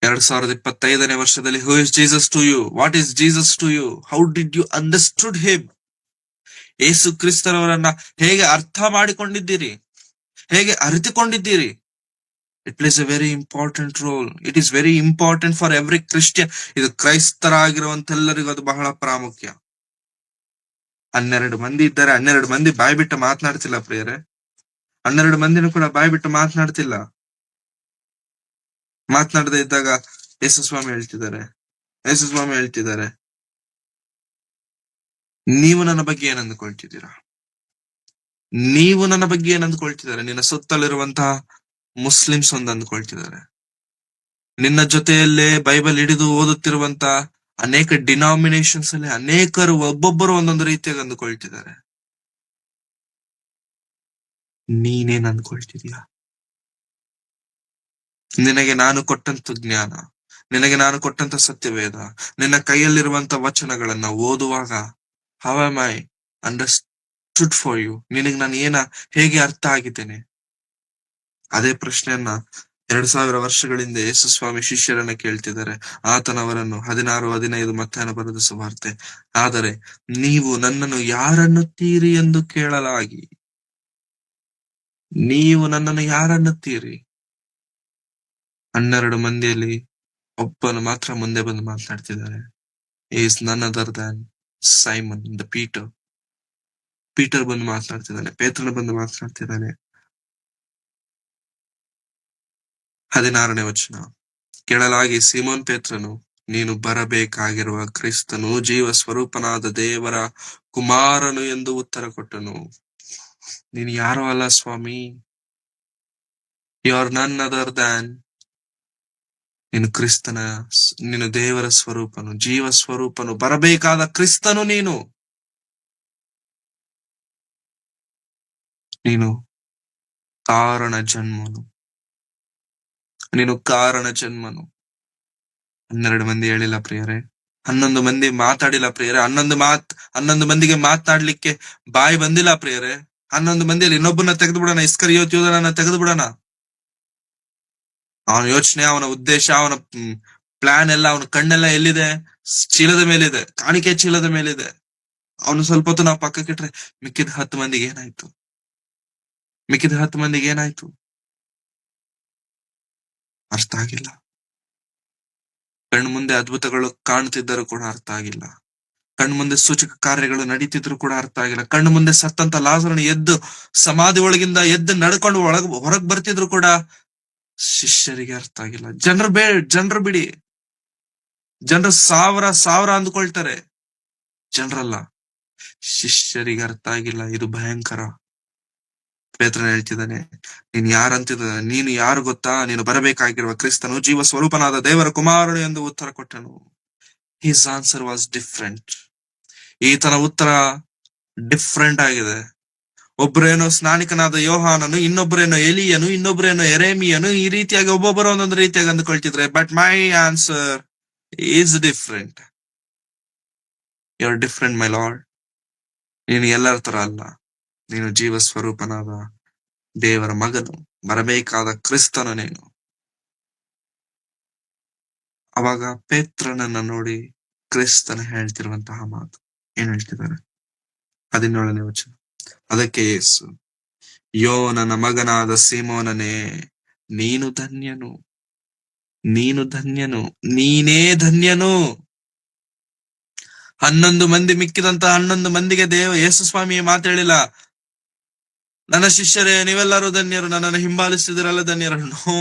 2025ನೇ ವರ್ಷದಲ್ಲಿ who is Jesus to you? What is Jesus to you? How did you understood him? ಯೇಸು ಕ್ರಿಸ್ತರವರನ್ನ ಹೇಗೆ ಅರ್ಥ ಮಾಡಿಕೊಂಡಿದ್ದೀರಿ, ಹೇಗೆ ಅರಿತುಕೊಂಡಿದ್ದೀರಿ? It plays a very important role. It is very important for every Christian. ಇದು ಕ್ರೈಸ್ತರಾಗಿರುವಂತೆಲ್ಲರಿಗೂ ಅದು ಬಹಳ ಪ್ರಾಮುಖ್ಯ. 12 ಮಂದಿ ಇದ್ದಾರೆ, 12 ಮಂದಿ ಬಾಯಿ ಬಿಟ್ಟು ಮಾತನಾಡ್ತಿಲ್ಲ ಪ್ರಿಯರೇ. 12 ಮಂದಿನೂ ಕೂಡ ಬಾಯಿ ಬಿಟ್ಟು ಮಾತನಾಡ್ತಿಲ್ಲ. ಮಾತನಾಡದೇ ಇದ್ದಾಗ ಯೇಸುಸ್ವಾಮಿ ಹೇಳ್ತಿದ್ದಾರೆ, ನೀವು ನನ್ನ ಬಗ್ಗೆ ಏನ್ ಅಂದ್ಕೊಳ್ತಿದ್ದೀರಾ? ನಿನ್ನ ಸುತ್ತಲಿರುವಂತಹ ಮುಸ್ಲಿಮ್ಸ್ ಒಂದು ಅಂದ್ಕೊಳ್ತಿದ್ದಾರೆ, ನಿನ್ನ ಜೊತೆಯಲ್ಲೇ ಬೈಬಲ್ ಹಿಡಿದು ಓದುತ್ತಿರುವಂತ ಅನೇಕ ಡಿನಾಮಿನೇಷನ್ಸ್ ಅಲ್ಲಿ ಅನೇಕರು ಒಬ್ಬೊಬ್ಬರು ಒಂದೊಂದು ರೀತಿಯಾಗಿ ಅಂದ್ಕೊಳ್ತಿದ್ದಾರೆ. ನೀನೇನ್ ಅಂದ್ಕೊಳ್ತಿದೀಯ? ನಿನಗೆ ನಾನು ಕೊಟ್ಟಂತ ಜ್ಞಾನ, ನಿನಗೆ ನಾನು ಕೊಟ್ಟಂತ ಸತ್ಯವೇದ, ನಿನ್ನ ಕೈಯಲ್ಲಿರುವಂತ ವಚನಗಳನ್ನ ಓದುವಾಗ how am I understood for you? ನಿನಗೆ ನಾನು ಹೇಗೆ ಅರ್ಥ ಆಗಿದ್ದೇನೆ? ಅದೇ ಪ್ರಶ್ನೆಯನ್ನ 2000 ವರ್ಷಗಳಿಂದ ಯೇಸುಸ್ವಾಮಿ ಶಿಷ್ಯರನ್ನ ಕೇಳ್ತಿದ್ದಾರೆ. ಆತನವರನ್ನು 16:15 ಮತ್ತಾಯನ ಬರೆದ ಸುವಾರ್ತೆ, ಆದರೆ ನೀವು ನನ್ನನ್ನು ಯಾರನ್ನುತ್ತೀರಿ ಎಂದು ಕೇಳಲಾಗಿ. ನೀವು ನನ್ನನ್ನು ಯಾರನ್ನುತ್ತೀರಿ? 12 ಮಂದಿಯಲ್ಲಿ ಒಬ್ಬನು ಮಾತ್ರ ಮುಂದೆ ಬಂದು ಮಾತನಾಡ್ತಿದ್ದಾರೆ. Is none other than Simon the Peter. Peter ಬಂದು ಮಾತನಾಡ್ತಿದ್ದಾನೆ, ಪೇತ್ರನ ಬಂದು ಮಾತನಾಡ್ತಿದ್ದಾನೆ. 16ನೇ ವಚನ, ಕೇಳಲಾಗಿ ಸೀಮೋನ್ ಪೇತ್ರನು, ನೀನು ಬರಬೇಕಾಗಿರುವ ಕ್ರಿಸ್ತನು ಜೀವ ಸ್ವರೂಪನಾದ ದೇವರ ಕುಮಾರನು ಎಂದು ಉತ್ತರ ಕೊಟ್ಟನು. ನೀನು ಯಾರೋ ಅಲ್ಲ ಸ್ವಾಮಿ, you are none other than. ನೀನು ದೇವರ ಸ್ವರೂಪನು, ಜೀವ ಸ್ವರೂಪನು, ಬರಬೇಕಾದ ಕ್ರಿಸ್ತನು. ನೀನು ಕಾರಣ ಜನ್ಮನು. 12 ಮಂದಿ ಹೇಳಿಲ್ಲ ಪ್ರಿಯರೇ, 11 ಮಂದಿ ಮಾತಾಡಿಲ್ಲ ಪ್ರಿಯರೇ, 11 ಮಂದಿಗೆ ಮಾತನಾಡ್ಲಿಕ್ಕೆ ಬಾಯಿ ಬಂದಿಲ್ಲ ಪ್ರಿಯರೇ. 11 ಮಂದಿಯಲ್ಲಿ ಇನ್ನೊಬ್ಬನ ತೆಗೆದು ಬಿಡೋಣ, ಇಸ್ಕರಿಯೋತ್ ಯೂದನನ್ನ ತೆಗೆದು ಬಿಡೋಣ. ಅವನ ಯೋಚನೆ, ಅವನ ಉದ್ದೇಶ, ಅವನ ಪ್ಲಾನ್ ಎಲ್ಲ, ಅವನ ಕಣ್ಣೆಲ್ಲ ಎಲ್ಲಿದೆ? ಚೀಲದ ಮೇಲಿದೆ, ಕಾಣಿಕೆ ಚೀಲದ ಮೇಲಿದೆ. ಅವನು ಸ್ವಲ್ಪ ಹೊತ್ತು ನಾವು ಪಕ್ಕಕ್ಕಿಟ್ರೆ ಮಿಕ್ಕಿದ 10 ಮಂದಿಗೆ ಏನಾಯ್ತು? ಅರ್ಥ ಆಗಿಲ್ಲ. ಕಣ್ಣು ಮುಂದೆ ಅದ್ಭುತಗಳು ಕಾಣ್ತಿದ್ದರೂ ಕೂಡ ಅರ್ಥ ಆಗಿಲ್ಲ. ಕಣ್ಣು ಮುಂದೆ ಸೂಚಕ ಕಾರ್ಯಗಳು ನಡೀತಿದ್ರು ಕೂಡ ಅರ್ಥ ಆಗಿಲ್ಲ. ಕಣ್ಣು ಮುಂದೆ ಸತ್ತಂತ ಲಾಜರನು ಎದ್ದು ಸಮಾಧಿ ಒಳಗಿಂದ ಎದ್ದು ನಡ್ಕೊಂಡು ಹೊರಗ್ ಬರ್ತಿದ್ರು ಕೂಡ ಶಿಷ್ಯರಿಗೆ ಅರ್ಥ ಆಗಿಲ್ಲ. ಜನರು ಬಿಡಿ, ಜನರು ಸಾವಿರ ಅಂದ್ಕೊಳ್ತಾರೆ, ಜನರಲ್ಲ. ಶಿಷ್ಯರಿಗೆ ಅರ್ಥ ಆಗಿಲ್ಲ. ಇದು ಭಯಂಕರ. ಪೇತ್ರನ ಹೇಳ್ತಿದ್ದಾನೆ, ನೀನು ಯಾರು ಗೊತ್ತಾ? ನೀನು ಬರಬೇಕಾಗಿರುವ ಕ್ರಿಸ್ತನು ಜೀವ ಸ್ವರೂಪನಾದ ದೇವರ ಕುಮಾರನು ಎಂದು ಉತ್ತರ ಕೊಟ್ಟನು. His answer was different. ಈತನ ಉತ್ತರ ಡಿಫ್ರೆಂಟ್ ಆಗಿದೆ. ಒಬ್ಬರೇನೋ ಸ್ನಾನಿಕನಾದ ಯೋಹಾನನು, ಇನ್ನೊಬ್ಬರೇನೋ ಎಲಿಯನು, ಇನ್ನೊಬ್ಬರೇನೋ ಎರೇಮಿಯನು, ಈ ರೀತಿಯಾಗಿ ಒಬ್ಬೊಬ್ಬರು ಒಂದೊಂದು ರೀತಿಯಾಗಿ ಅಂದ್ಕೊಳ್ತಿದ್ರೆ, but my answer is different. You are different my lord. ನೀನು ಎಲ್ಲರ ತರ ಅಲ್ಲ. ನೀನು ಜೀವ ಸ್ವರೂಪನಾದ ದೇವರ ಮಗನು, ಬರಬೇಕಾದ ಕ್ರಿಸ್ತನು ನೀನು. ಅವಾಗ ಪೇತ್ರನನ್ನ ನೋಡಿ ಕ್ರಿಸ್ತನ ಹೇಳ್ತಿರುವಂತಹ ಮಾತು ಏನ್ ಹೇಳ್ತಿದ್ದಾರೆ? 17ನೇ ವಚನ. ಅದಕ್ಕೆ ಯೇಸು, ಯೋನನ ಮಗನಾದ ಸೀಮೋನನೇ, ನೀನು ಧನ್ಯನು, ನೀನು ಧನ್ಯನು, ನೀನೇ ಧನ್ಯನು. 11 ಮಂದಿ ಮಿಕ್ಕಿದಂತ 11 ಮಂದಿಗೆ ಯೇಸು ಸ್ವಾಮಿ ಮಾತೇಳಿಲ್ಲ, ನನ್ನ ಶಿಷ್ಯರೇ ನೀವೆಲ್ಲರೂ ಧನ್ಯರು, ನನ್ನನ್ನು ಹಿಂಬಾಲಿಸಿದಿರಲ್ಲ ಧನ್ಯರು. ನೋ.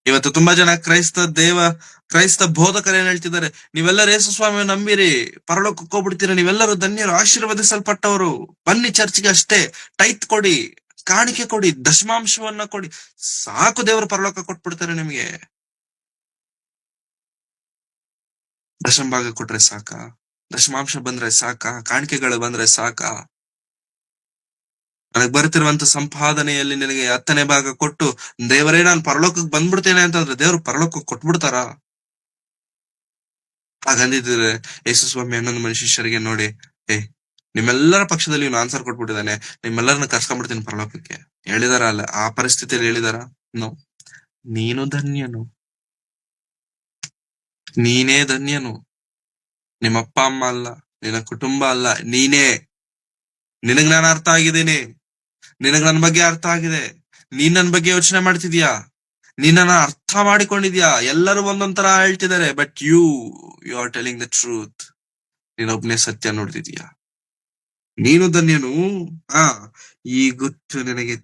ಇವತ್ತು ತುಂಬಾ ಜನ ಕ್ರೈಸ್ತ ಬೋಧಕರು ಏನ್ ಹೇಳ್ತಿದ್ದಾರೆ, ನೀವೆಲ್ಲರೂ ಯೇಸು ಸ್ವಾಮಿ ನಂಬಿರಿ, ಪರಲೋಕಕ್ಕೆ ಹೋಗ್ಬಿಡ್ತೀರಾ, ನೀವೆಲ್ಲರೂ ಧನ್ಯರು, ಆಶೀರ್ವದಿಸಲ್ಪಟ್ಟವರು, ಬನ್ನಿ ಚರ್ಚ್ಗೆ ಅಷ್ಟೇ, ಟೈತ್ ಕೊಡಿ, ಕಾಣಿಕೆ ಕೊಡಿ, ದಶಮಾಂಶವನ್ನ ಕೊಡಿ, ಸಾಕು ದೇವರು ಪರಲೋಕ ಕೊಟ್ಬಿಡ್ತಾರೆ ನಿಮ್ಗೆ. ದಶಂಭಾಗ ಕೊಟ್ರೆ ಸಾಕ, ದಶಮಾಂಶ ಬಂದ್ರೆ ಸಾಕ, ಕಾಣಿಕೆಗಳು ಬಂದ್ರೆ ಸಾಕ, ನನಗ್ ಬರ್ತಿರುವಂತ ಸಂಪಾದನೆಯಲ್ಲಿ ನಿನಗೆ 10ನೇ ಭಾಗ ಕೊಟ್ಟು ದೇವರೇ ನಾನು ಪರಲೋಕಕ್ಕೆ ಬಂದ್ಬಿಡ್ತೇನೆ ಅಂತಂದ್ರೆ ದೇವ್ರು ಪರಲೋಕಕ್ಕೆ ಕೊಟ್ಬಿಡ್ತಾರ? ಹಾಗಂದಿದ್ರೆ ಯೇಸು ಸ್ವಾಮಿ 11 ಮಂದಿ ಶಿಷ್ಯರಿಗೆ ನೋಡಿ, ನಿಮ್ಮೆಲ್ಲರ ಪಕ್ಷದಲ್ಲಿ ಇವನು ಆನ್ಸರ್ ಕೊಟ್ಬಿಟ್ಟಿದ್ದಾನೆ, ನಿಮ್ಮೆಲ್ಲರನ್ನ ಕರ್ಸ್ಕೊಂಡ್ಬಿಡ್ತೀನಿ ಪರಲೋಕಕ್ಕೆ ಹೇಳಿದಾರ? ಅಲ್ಲ, ಆ ಪರಿಸ್ಥಿತಿಯಲ್ಲಿ ಹೇಳಿದಾರ? ನೋ. ನೀನು ಧನ್ಯನು, ನೀನೇ ಧನ್ಯನು. ನಿಮ್ಮಪ್ಪ ಅಮ್ಮ ಅಲ್ಲ, ನಿನ್ನ ಕುಟುಂಬ ಅಲ್ಲ, ನೀನೇ. ನಿನಗ್ ನಾನು ಅರ್ಥ ಆಗಿದ್ದೀನಿ, ನಿನಗ್ ನನ್ನ ಬಗ್ಗೆ ಅರ್ಥ ಆಗಿದೆ, ನೀನ್ ನನ್ನ ಬಗ್ಗೆ ಯೋಚನೆ ಮಾಡ್ತಿದ್ಯಾ, ನೀನನ್ನ ಅರ್ಥ ಮಾಡಿಕೊಂಡಿದ್ಯಾ. ಎಲ್ಲರೂ ಒಂದೊಂದರ ಹೇಳ್ತಿದ್ದಾರೆ, but you are telling the truth. ನೀನೊಬ್ನೇ ಸತ್ಯ ನೋಡ್ತಿದ್ಯಾ. ನೀನು ಧನ್ಯನು. ಈ ಗುಟ್ಟು ನಿನಗೆ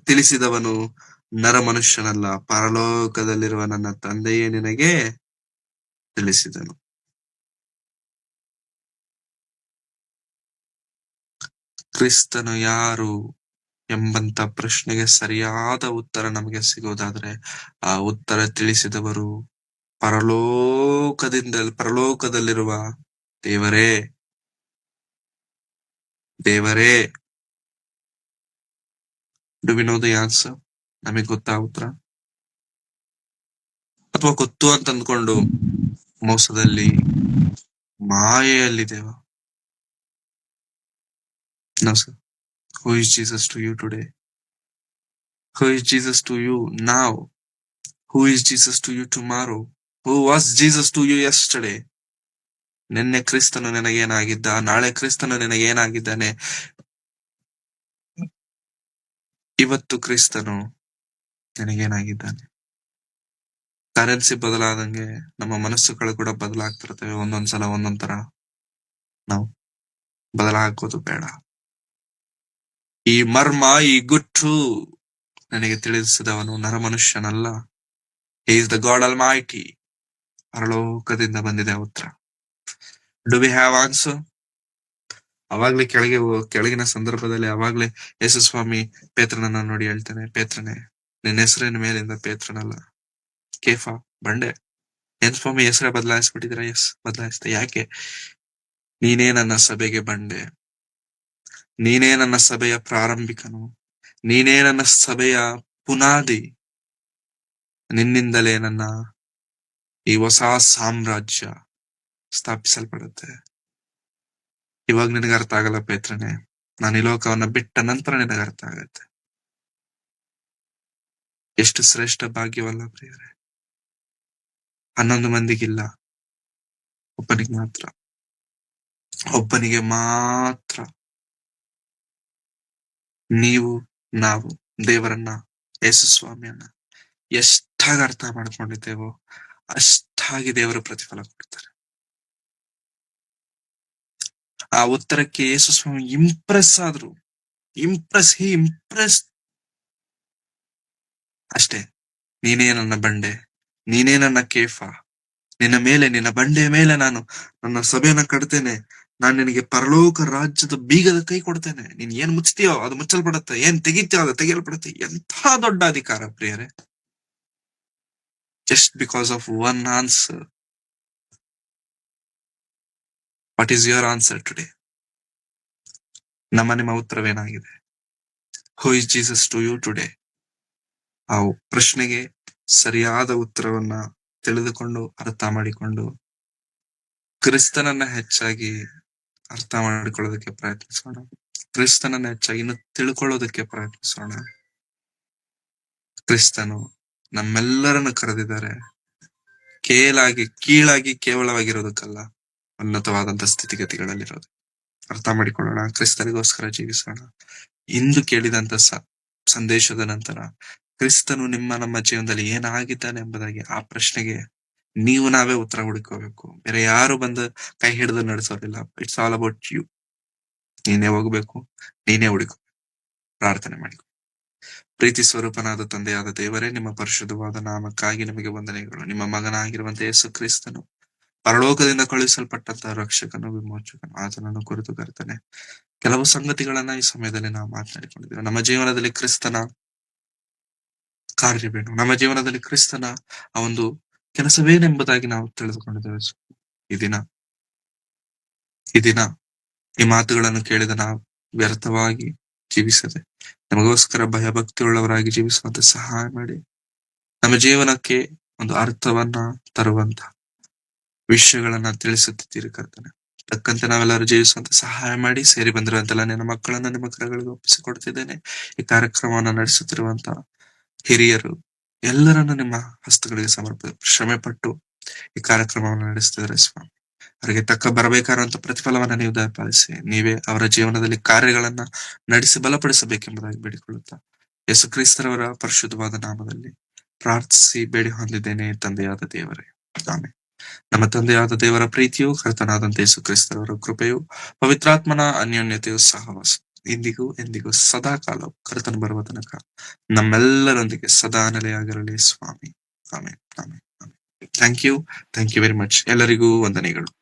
ತಿಳಿಸಿದವನು ನರ ಮನುಷ್ಯನಲ್ಲ, ಪರಲೋಕದಲ್ಲಿರುವ ನನ್ನ ತಂದೆಯೇ ನಿನಗೆ ತಿಳಿಸಿದನು. ಕ್ರಿಸ್ತನು ಯಾರು ಎಂಬಂತ ಪ್ರಶ್ನೆಗೆ ಸರಿಯಾದ ಉತ್ತರ ನಮಗೆ ಸಿಗೋದಾದ್ರೆ, ಆ ಉತ್ತರ ತಿಳಿಸಿದವರು ಪರಲೋಕದಲ್ಲಿರುವ ದೇವರೇ. Do we know the answer? ನಮಗೆ ಗೊತ್ತಾ ಉತ್ತರ? ಅಥವಾ ಗೊತ್ತು ಅಂತ ಅಂದ್ಕೊಂಡು ಮೋಸದಲ್ಲಿ, ಮಾಯೆಯಲ್ಲಿದ್ದೇವ? No, sir. Who is Jesus to you today? Who is Jesus to you now? Who is Jesus to you tomorrow? Who was Jesus to you yesterday? ನಿನ್ನೆ ಕ್ರಿಸ್ತನು ನಿನಗೇನಾಗಿದ್ದ, ನಾಳೆ ಕ್ರಿಸ್ತನು ನಿನಗೇನಾಗಿದ್ದಾನೆ, ಇವತ್ತು ಕ್ರಿಸ್ತನು ನಿನಗೇನಾಗಿದ್ದಾನೆ. ಕರೆನ್ಸಿ ಬದಲಾದಂಗೆ ನಮ್ಮ ಮನಸ್ಸುಗಳು ಕೂಡ ಬದಲಾಗ್ತಿರ್ತವೆ. ಒಂದೊಂದ್ಸಲ ಒಂದೊಂದ್ ತರ. ನಾವು ಬದಲಾಗೋದು ಬೇಡ. ಈ ಮರ್ಮ, ಈ ಗುಟ್ಟು ನನಗೆ ತಿಳಿಸಿದವನು ನರಮನುಷ್ಯನಲ್ಲ, he is the God almighty. ಪರಲೋಕದಿಂದ ಬಂದಿದೆ ಉತ್ತರ. Do we have answer? ಅವಾಗ್ಲೇ ಕೆಳಗಿನ ಸಂದರ್ಭದಲ್ಲಿ ಅವಾಗ್ಲೇ ಯೇಸು ಸ್ವಾಮಿ ಪೇತ್ರನನ್ನ ನೋಡಿ ಹೇಳ್ತಾನೆ, ಪೇತ್ರನೇ, ನಿನ್ನ ಹೆಸರಿನ ಮೇಲಿಂದ ಪೇತ್ರನಲ್ಲ, ಕೇಫಾ, ಬಂಡೆ. ಏನ್ ಸ್ವಾಮಿ ಹೆಸರೇ ಬದಲಾಯಿಸ್ಬಿಟ್ಟಿದ್ರ? ಎಸ್, ಬದಲಾಯಿಸ್ತೆ. ಯಾಕೆ? ನೀನೇ ನನ್ನ ಸಭೆಗೆ ಬಂಡೆ, ನೀನೇ ನನ್ನ ಸಭೆಯ ಪ್ರಾರಂಭಿಕನು, ನೀನೇ ನನ್ನ ಸಭೆಯ ಪುನಾದಿ, ನಿನ್ನಿಂದಲೇ ನನ್ನ ಈ ಹೊಸ ಸಾಮ್ರಾಜ್ಯ ಸ್ಥಾಪಿಸಲ್ಪಡುತ್ತೆ. ಇವಾಗ ನಿನಗೆ ಅರ್ಥ ಆಗಲ್ಲ ಪೇತ್ರನೇ, ನಾನು ಈ ಲೋಕವನ್ನ ಬಿಟ್ಟ ನಂತರ ನಿನಗೆ ಅರ್ಥ ಆಗತ್ತೆ. ಎಷ್ಟು ಶ್ರೇಷ್ಠ ಭಾಗ್ಯವಲ್ಲ ಪ್ರಿಯರೇ. 11 ಮಂದಿಗಿಲ್ಲ, ಒಬ್ಬನಿಗೆ ಮಾತ್ರ. ನೀವು, ನಾವು ದೇವರನ್ನ, ಯೇಸು ಸ್ವಾಮಿಯನ್ನ ಎಷ್ಟಾಗಿ ಅರ್ಥ ಮಾಡ್ಕೊಂಡಿದ್ದೇವೋ ಅಷ್ಟಾಗಿ ದೇವರು ಪ್ರತಿಫಲ ಕೊಡ್ತಾರೆ. ಆ ಉತ್ತರಕ್ಕೆ ಯೇಸು ಸ್ವಾಮಿ ಇಂಪ್ರೆಸ್ ಆದ್ರು. ಇಂಪ್ರೆಸ್ ಅಷ್ಟೇ. ನೀನೇ ನನ್ನ ಬಂಡೆ, ನೀನೇ ನನ್ನ ಕೇಫಾ, ನಿನ್ನ ಬಂಡೆಯ ಮೇಲೆ ನಾನು ನನ್ನ ಸಭೆಯನ್ನ ಕಟ್ತೇನೆ, ನಾನ್ ನಿನಗೆ ಪರಲೋಕ ರಾಜ್ಯದ ಬೀಗದ ಕೈ ಕೊಡ್ತೇನೆ, ನೀನ್ ಏನ್ ಮುಚ್ತೀಯೋ ಅದು ಮುಚ್ಚಲ್ಪಡುತ್ತೆ, ಏನ್ ತೆಗಿತೀಯೋ ಅದು ತೆಗೆಯಲ್ಪಡುತ್ತೆ. ಎಂಥ ದೊಡ್ಡ ಅಧಿಕಾರ ಪ್ರಿಯರೇ. Just because of one answer. What is your answer today? ನಿಮ್ಮ ಉತ್ತರವೇನಾಗಿದೆ? Who is Jesus to you today? ಆ ಪ್ರಶ್ನೆಗೆ ಸರಿಯಾದ ಉತ್ತರವನ್ನ ತಿಳಿದುಕೊಂಡು, ಅರ್ಥ ಮಾಡಿಕೊಂಡು, ಕ್ರಿಸ್ತನನ್ನ ಹೆಚ್ಚಾಗಿ ಅರ್ಥ ಮಾಡಿಕೊಳ್ಳೋದಕ್ಕೆ ಪ್ರಯತ್ನಿಸೋಣ. ಕ್ರಿಸ್ತನನ್ನ ಹೆಚ್ಚಾಗಿ ಇನ್ನು ತಿಳ್ಕೊಳ್ಳೋದಕ್ಕೆ ಪ್ರಯತ್ನಿಸೋಣ. ಕ್ರಿಸ್ತನು ನಮ್ಮೆಲ್ಲರನ್ನು ಕರೆದಿದ್ದಾರೆ ಕೀಳಾಗಿ ಕೇವಲವಾಗಿರೋದಕ್ಕಲ್ಲ, ಉನ್ನತವಾದಂತ ಸ್ಥಿತಿಗತಿಗಳಲ್ಲಿರೋದು. ಅರ್ಥ ಮಾಡಿಕೊಳ್ಳೋಣ, ಕ್ರಿಸ್ತನಿಗೋಸ್ಕರ ಜೀವಿಸೋಣ. ಇಂದು ಕೇಳಿದಂತ ಸಂದೇಶದ ನಂತರ ಕ್ರಿಸ್ತನು ನಮ್ಮ ಜೀವನದಲ್ಲಿ ಏನಾಗಿದ್ದಾನೆ ಎಂಬುದಾಗಿ ಆ ಪ್ರಶ್ನೆಗೆ ನೀವು ನಾವೇ ಉತ್ತರ ಹುಡುಕೋಬೇಕು. ಬೇರೆ ಯಾರು ಬಂದು ಕೈ ಹಿಡಿದು ನಡೆಸೋದಿಲ್ಲ. It's all about you. ನೀನೇ ಹೋಗ್ಬೇಕು, ನೀನೇ ಹುಡುಕಬೇಕು. ಪ್ರಾರ್ಥನೆ ಮಾಡಿ. ಪ್ರೀತಿ ಸ್ವರೂಪನಾದ ತಂದೆಯಾದ ದೇವರೇ, ನಿಮ್ಮ ಪರಿಶುದ್ಧವಾದ ನಾಮಕ್ಕಾಗಿ ನಿಮಗೆ ವಂದನೆಗಳು. ನಿಮ್ಮ ಮಗನಾಗಿರುವಂತ ಯೇಸು ಕ್ರಿಸ್ತನು ಪರಲೋಕದಿಂದ ಕಳುಹಿಸಲ್ಪಟ್ಟಂತಹ ರಕ್ಷಕನು, ವಿಮೋಚಕನು, ಆತನನ್ನು ಕುರಿತು ಕರ್ತನೆ ಕೆಲವು ಸಂಗತಿಗಳನ್ನ ಈ ಸಮಯದಲ್ಲಿ ನಾವು ಮಾತನಾಡಿಕೊಂಡಿದ್ದೇವೆ. ನಮ್ಮ ಜೀವನದಲ್ಲಿ ಕ್ರಿಸ್ತನ ಕಾರ್ಯವೇನು, ನಮ್ಮ ಜೀವನದಲ್ಲಿ ಕ್ರಿಸ್ತನ ಆ ಒಂದು ಕೆಲಸವೇನೆಂಬುದಾಗಿ ನಾವು ತಿಳಿದುಕೊಂಡಿದ್ದೇವೆ. ಈ ದಿನ ಈ ಮಾತುಗಳನ್ನು ಕೇಳಿದ ನಾವು ವ್ಯರ್ಥವಾಗಿ ಜೀವಿಸದೆ ನಮಗೋಸ್ಕರ ಭಯಭಕ್ತಿ ಉಳ್ಳವರಾಗಿ ಜೀವಿಸುವಂತೆ ಸಹಾಯ ಮಾಡಿ. ನಮ್ಮ ಜೀವನಕ್ಕೆ ಒಂದು ಅರ್ಥವನ್ನ ತರುವಂತ ವಿಷಯಗಳನ್ನ ತಿಳಿಸುತ್ತಿದ್ದೀರಿ ಕರ್ತನೆ. ತಕ್ಕಂತೆ ನಾವೆಲ್ಲರೂ ಜೀವಿಸುವಂತೆ ಸಹಾಯ ಮಾಡಿ. ಸೇರಿ ಬಂದಿರುವಂತೆಲ್ಲ ನನ್ನ ಮಕ್ಕಳನ್ನ ನಿಮ್ಮ ಕರೆಗಳಿಗೆ ಒಪ್ಪಿಸಿಕೊಡ್ತಿದ್ದೇನೆ. ಈ ಕಾರ್ಯಕ್ರಮವನ್ನು ನಡೆಸುತ್ತಿರುವಂತ ಹಿರಿಯರು ಎಲ್ಲರನ್ನು ನಿಮ್ಮ ಹಸ್ತಗಳಿಗೆ ಶ್ರಮೆ ಪಟ್ಟು ಈ ಕಾರ್ಯಕ್ರಮವನ್ನು ನಡೆಸ್ತಿದ್ದಾರೆ ಸ್ವಾಮಿ. ಅವರಿಗೆ ತಕ್ಕ ಬರಬೇಕಾದಂತ ಪ್ರತಿಫಲವನ್ನ ನೀವು ದಯಪಾಲಿಸಿ, ನೀವೇ ಅವರ ಜೀವನದಲ್ಲಿ ಕಾರ್ಯಗಳನ್ನ ನಡೆಸಿ ಬಲಪಡಿಸಬೇಕೆಂಬುದಾಗಿ ಬೇಡಿಕೊಳ್ಳುತ್ತಾ ಯೇಸು ಕ್ರಿಸ್ತರವರ ಪರಿಶುದ್ಧವಾದ ನಾಮದಲ್ಲಿ ಪ್ರಾರ್ಥಿಸಿ ಬೇಡಿ ಹೊಂದಿದ್ದೇನೆ ತಂದೆಯಾದ ದೇವರೇ, ಆಮೆನ್. ನಮ್ಮ ತಂದೆಯಾದ ದೇವರ ಪ್ರೀತಿಯು, ಕರ್ತನಾದಂತ ಯೇಸು ಕ್ರಿಸ್ತರವರ ಕೃಪೆಯು, ಪವಿತ್ರಾತ್ಮನ ಅನ್ಯೋನ್ಯತೆಯು ಸಹವಾಸ ಇಂದಿಗೂ ಎಂದಿಗೂ ಸದಾ ಕಾಲ ಕರ್ತನು ಬರುವ ತನಕ ನಮ್ಮೆಲ್ಲರೊಂದಿಗೆ ಸದಾ ನೆಲೆಯಾಗಿರಲಿ ಸ್ವಾಮಿ. Amen, amen, amen. Thank you very much. ಎಲ್ಲರಿಗೂ ವಂದನೆಗಳು.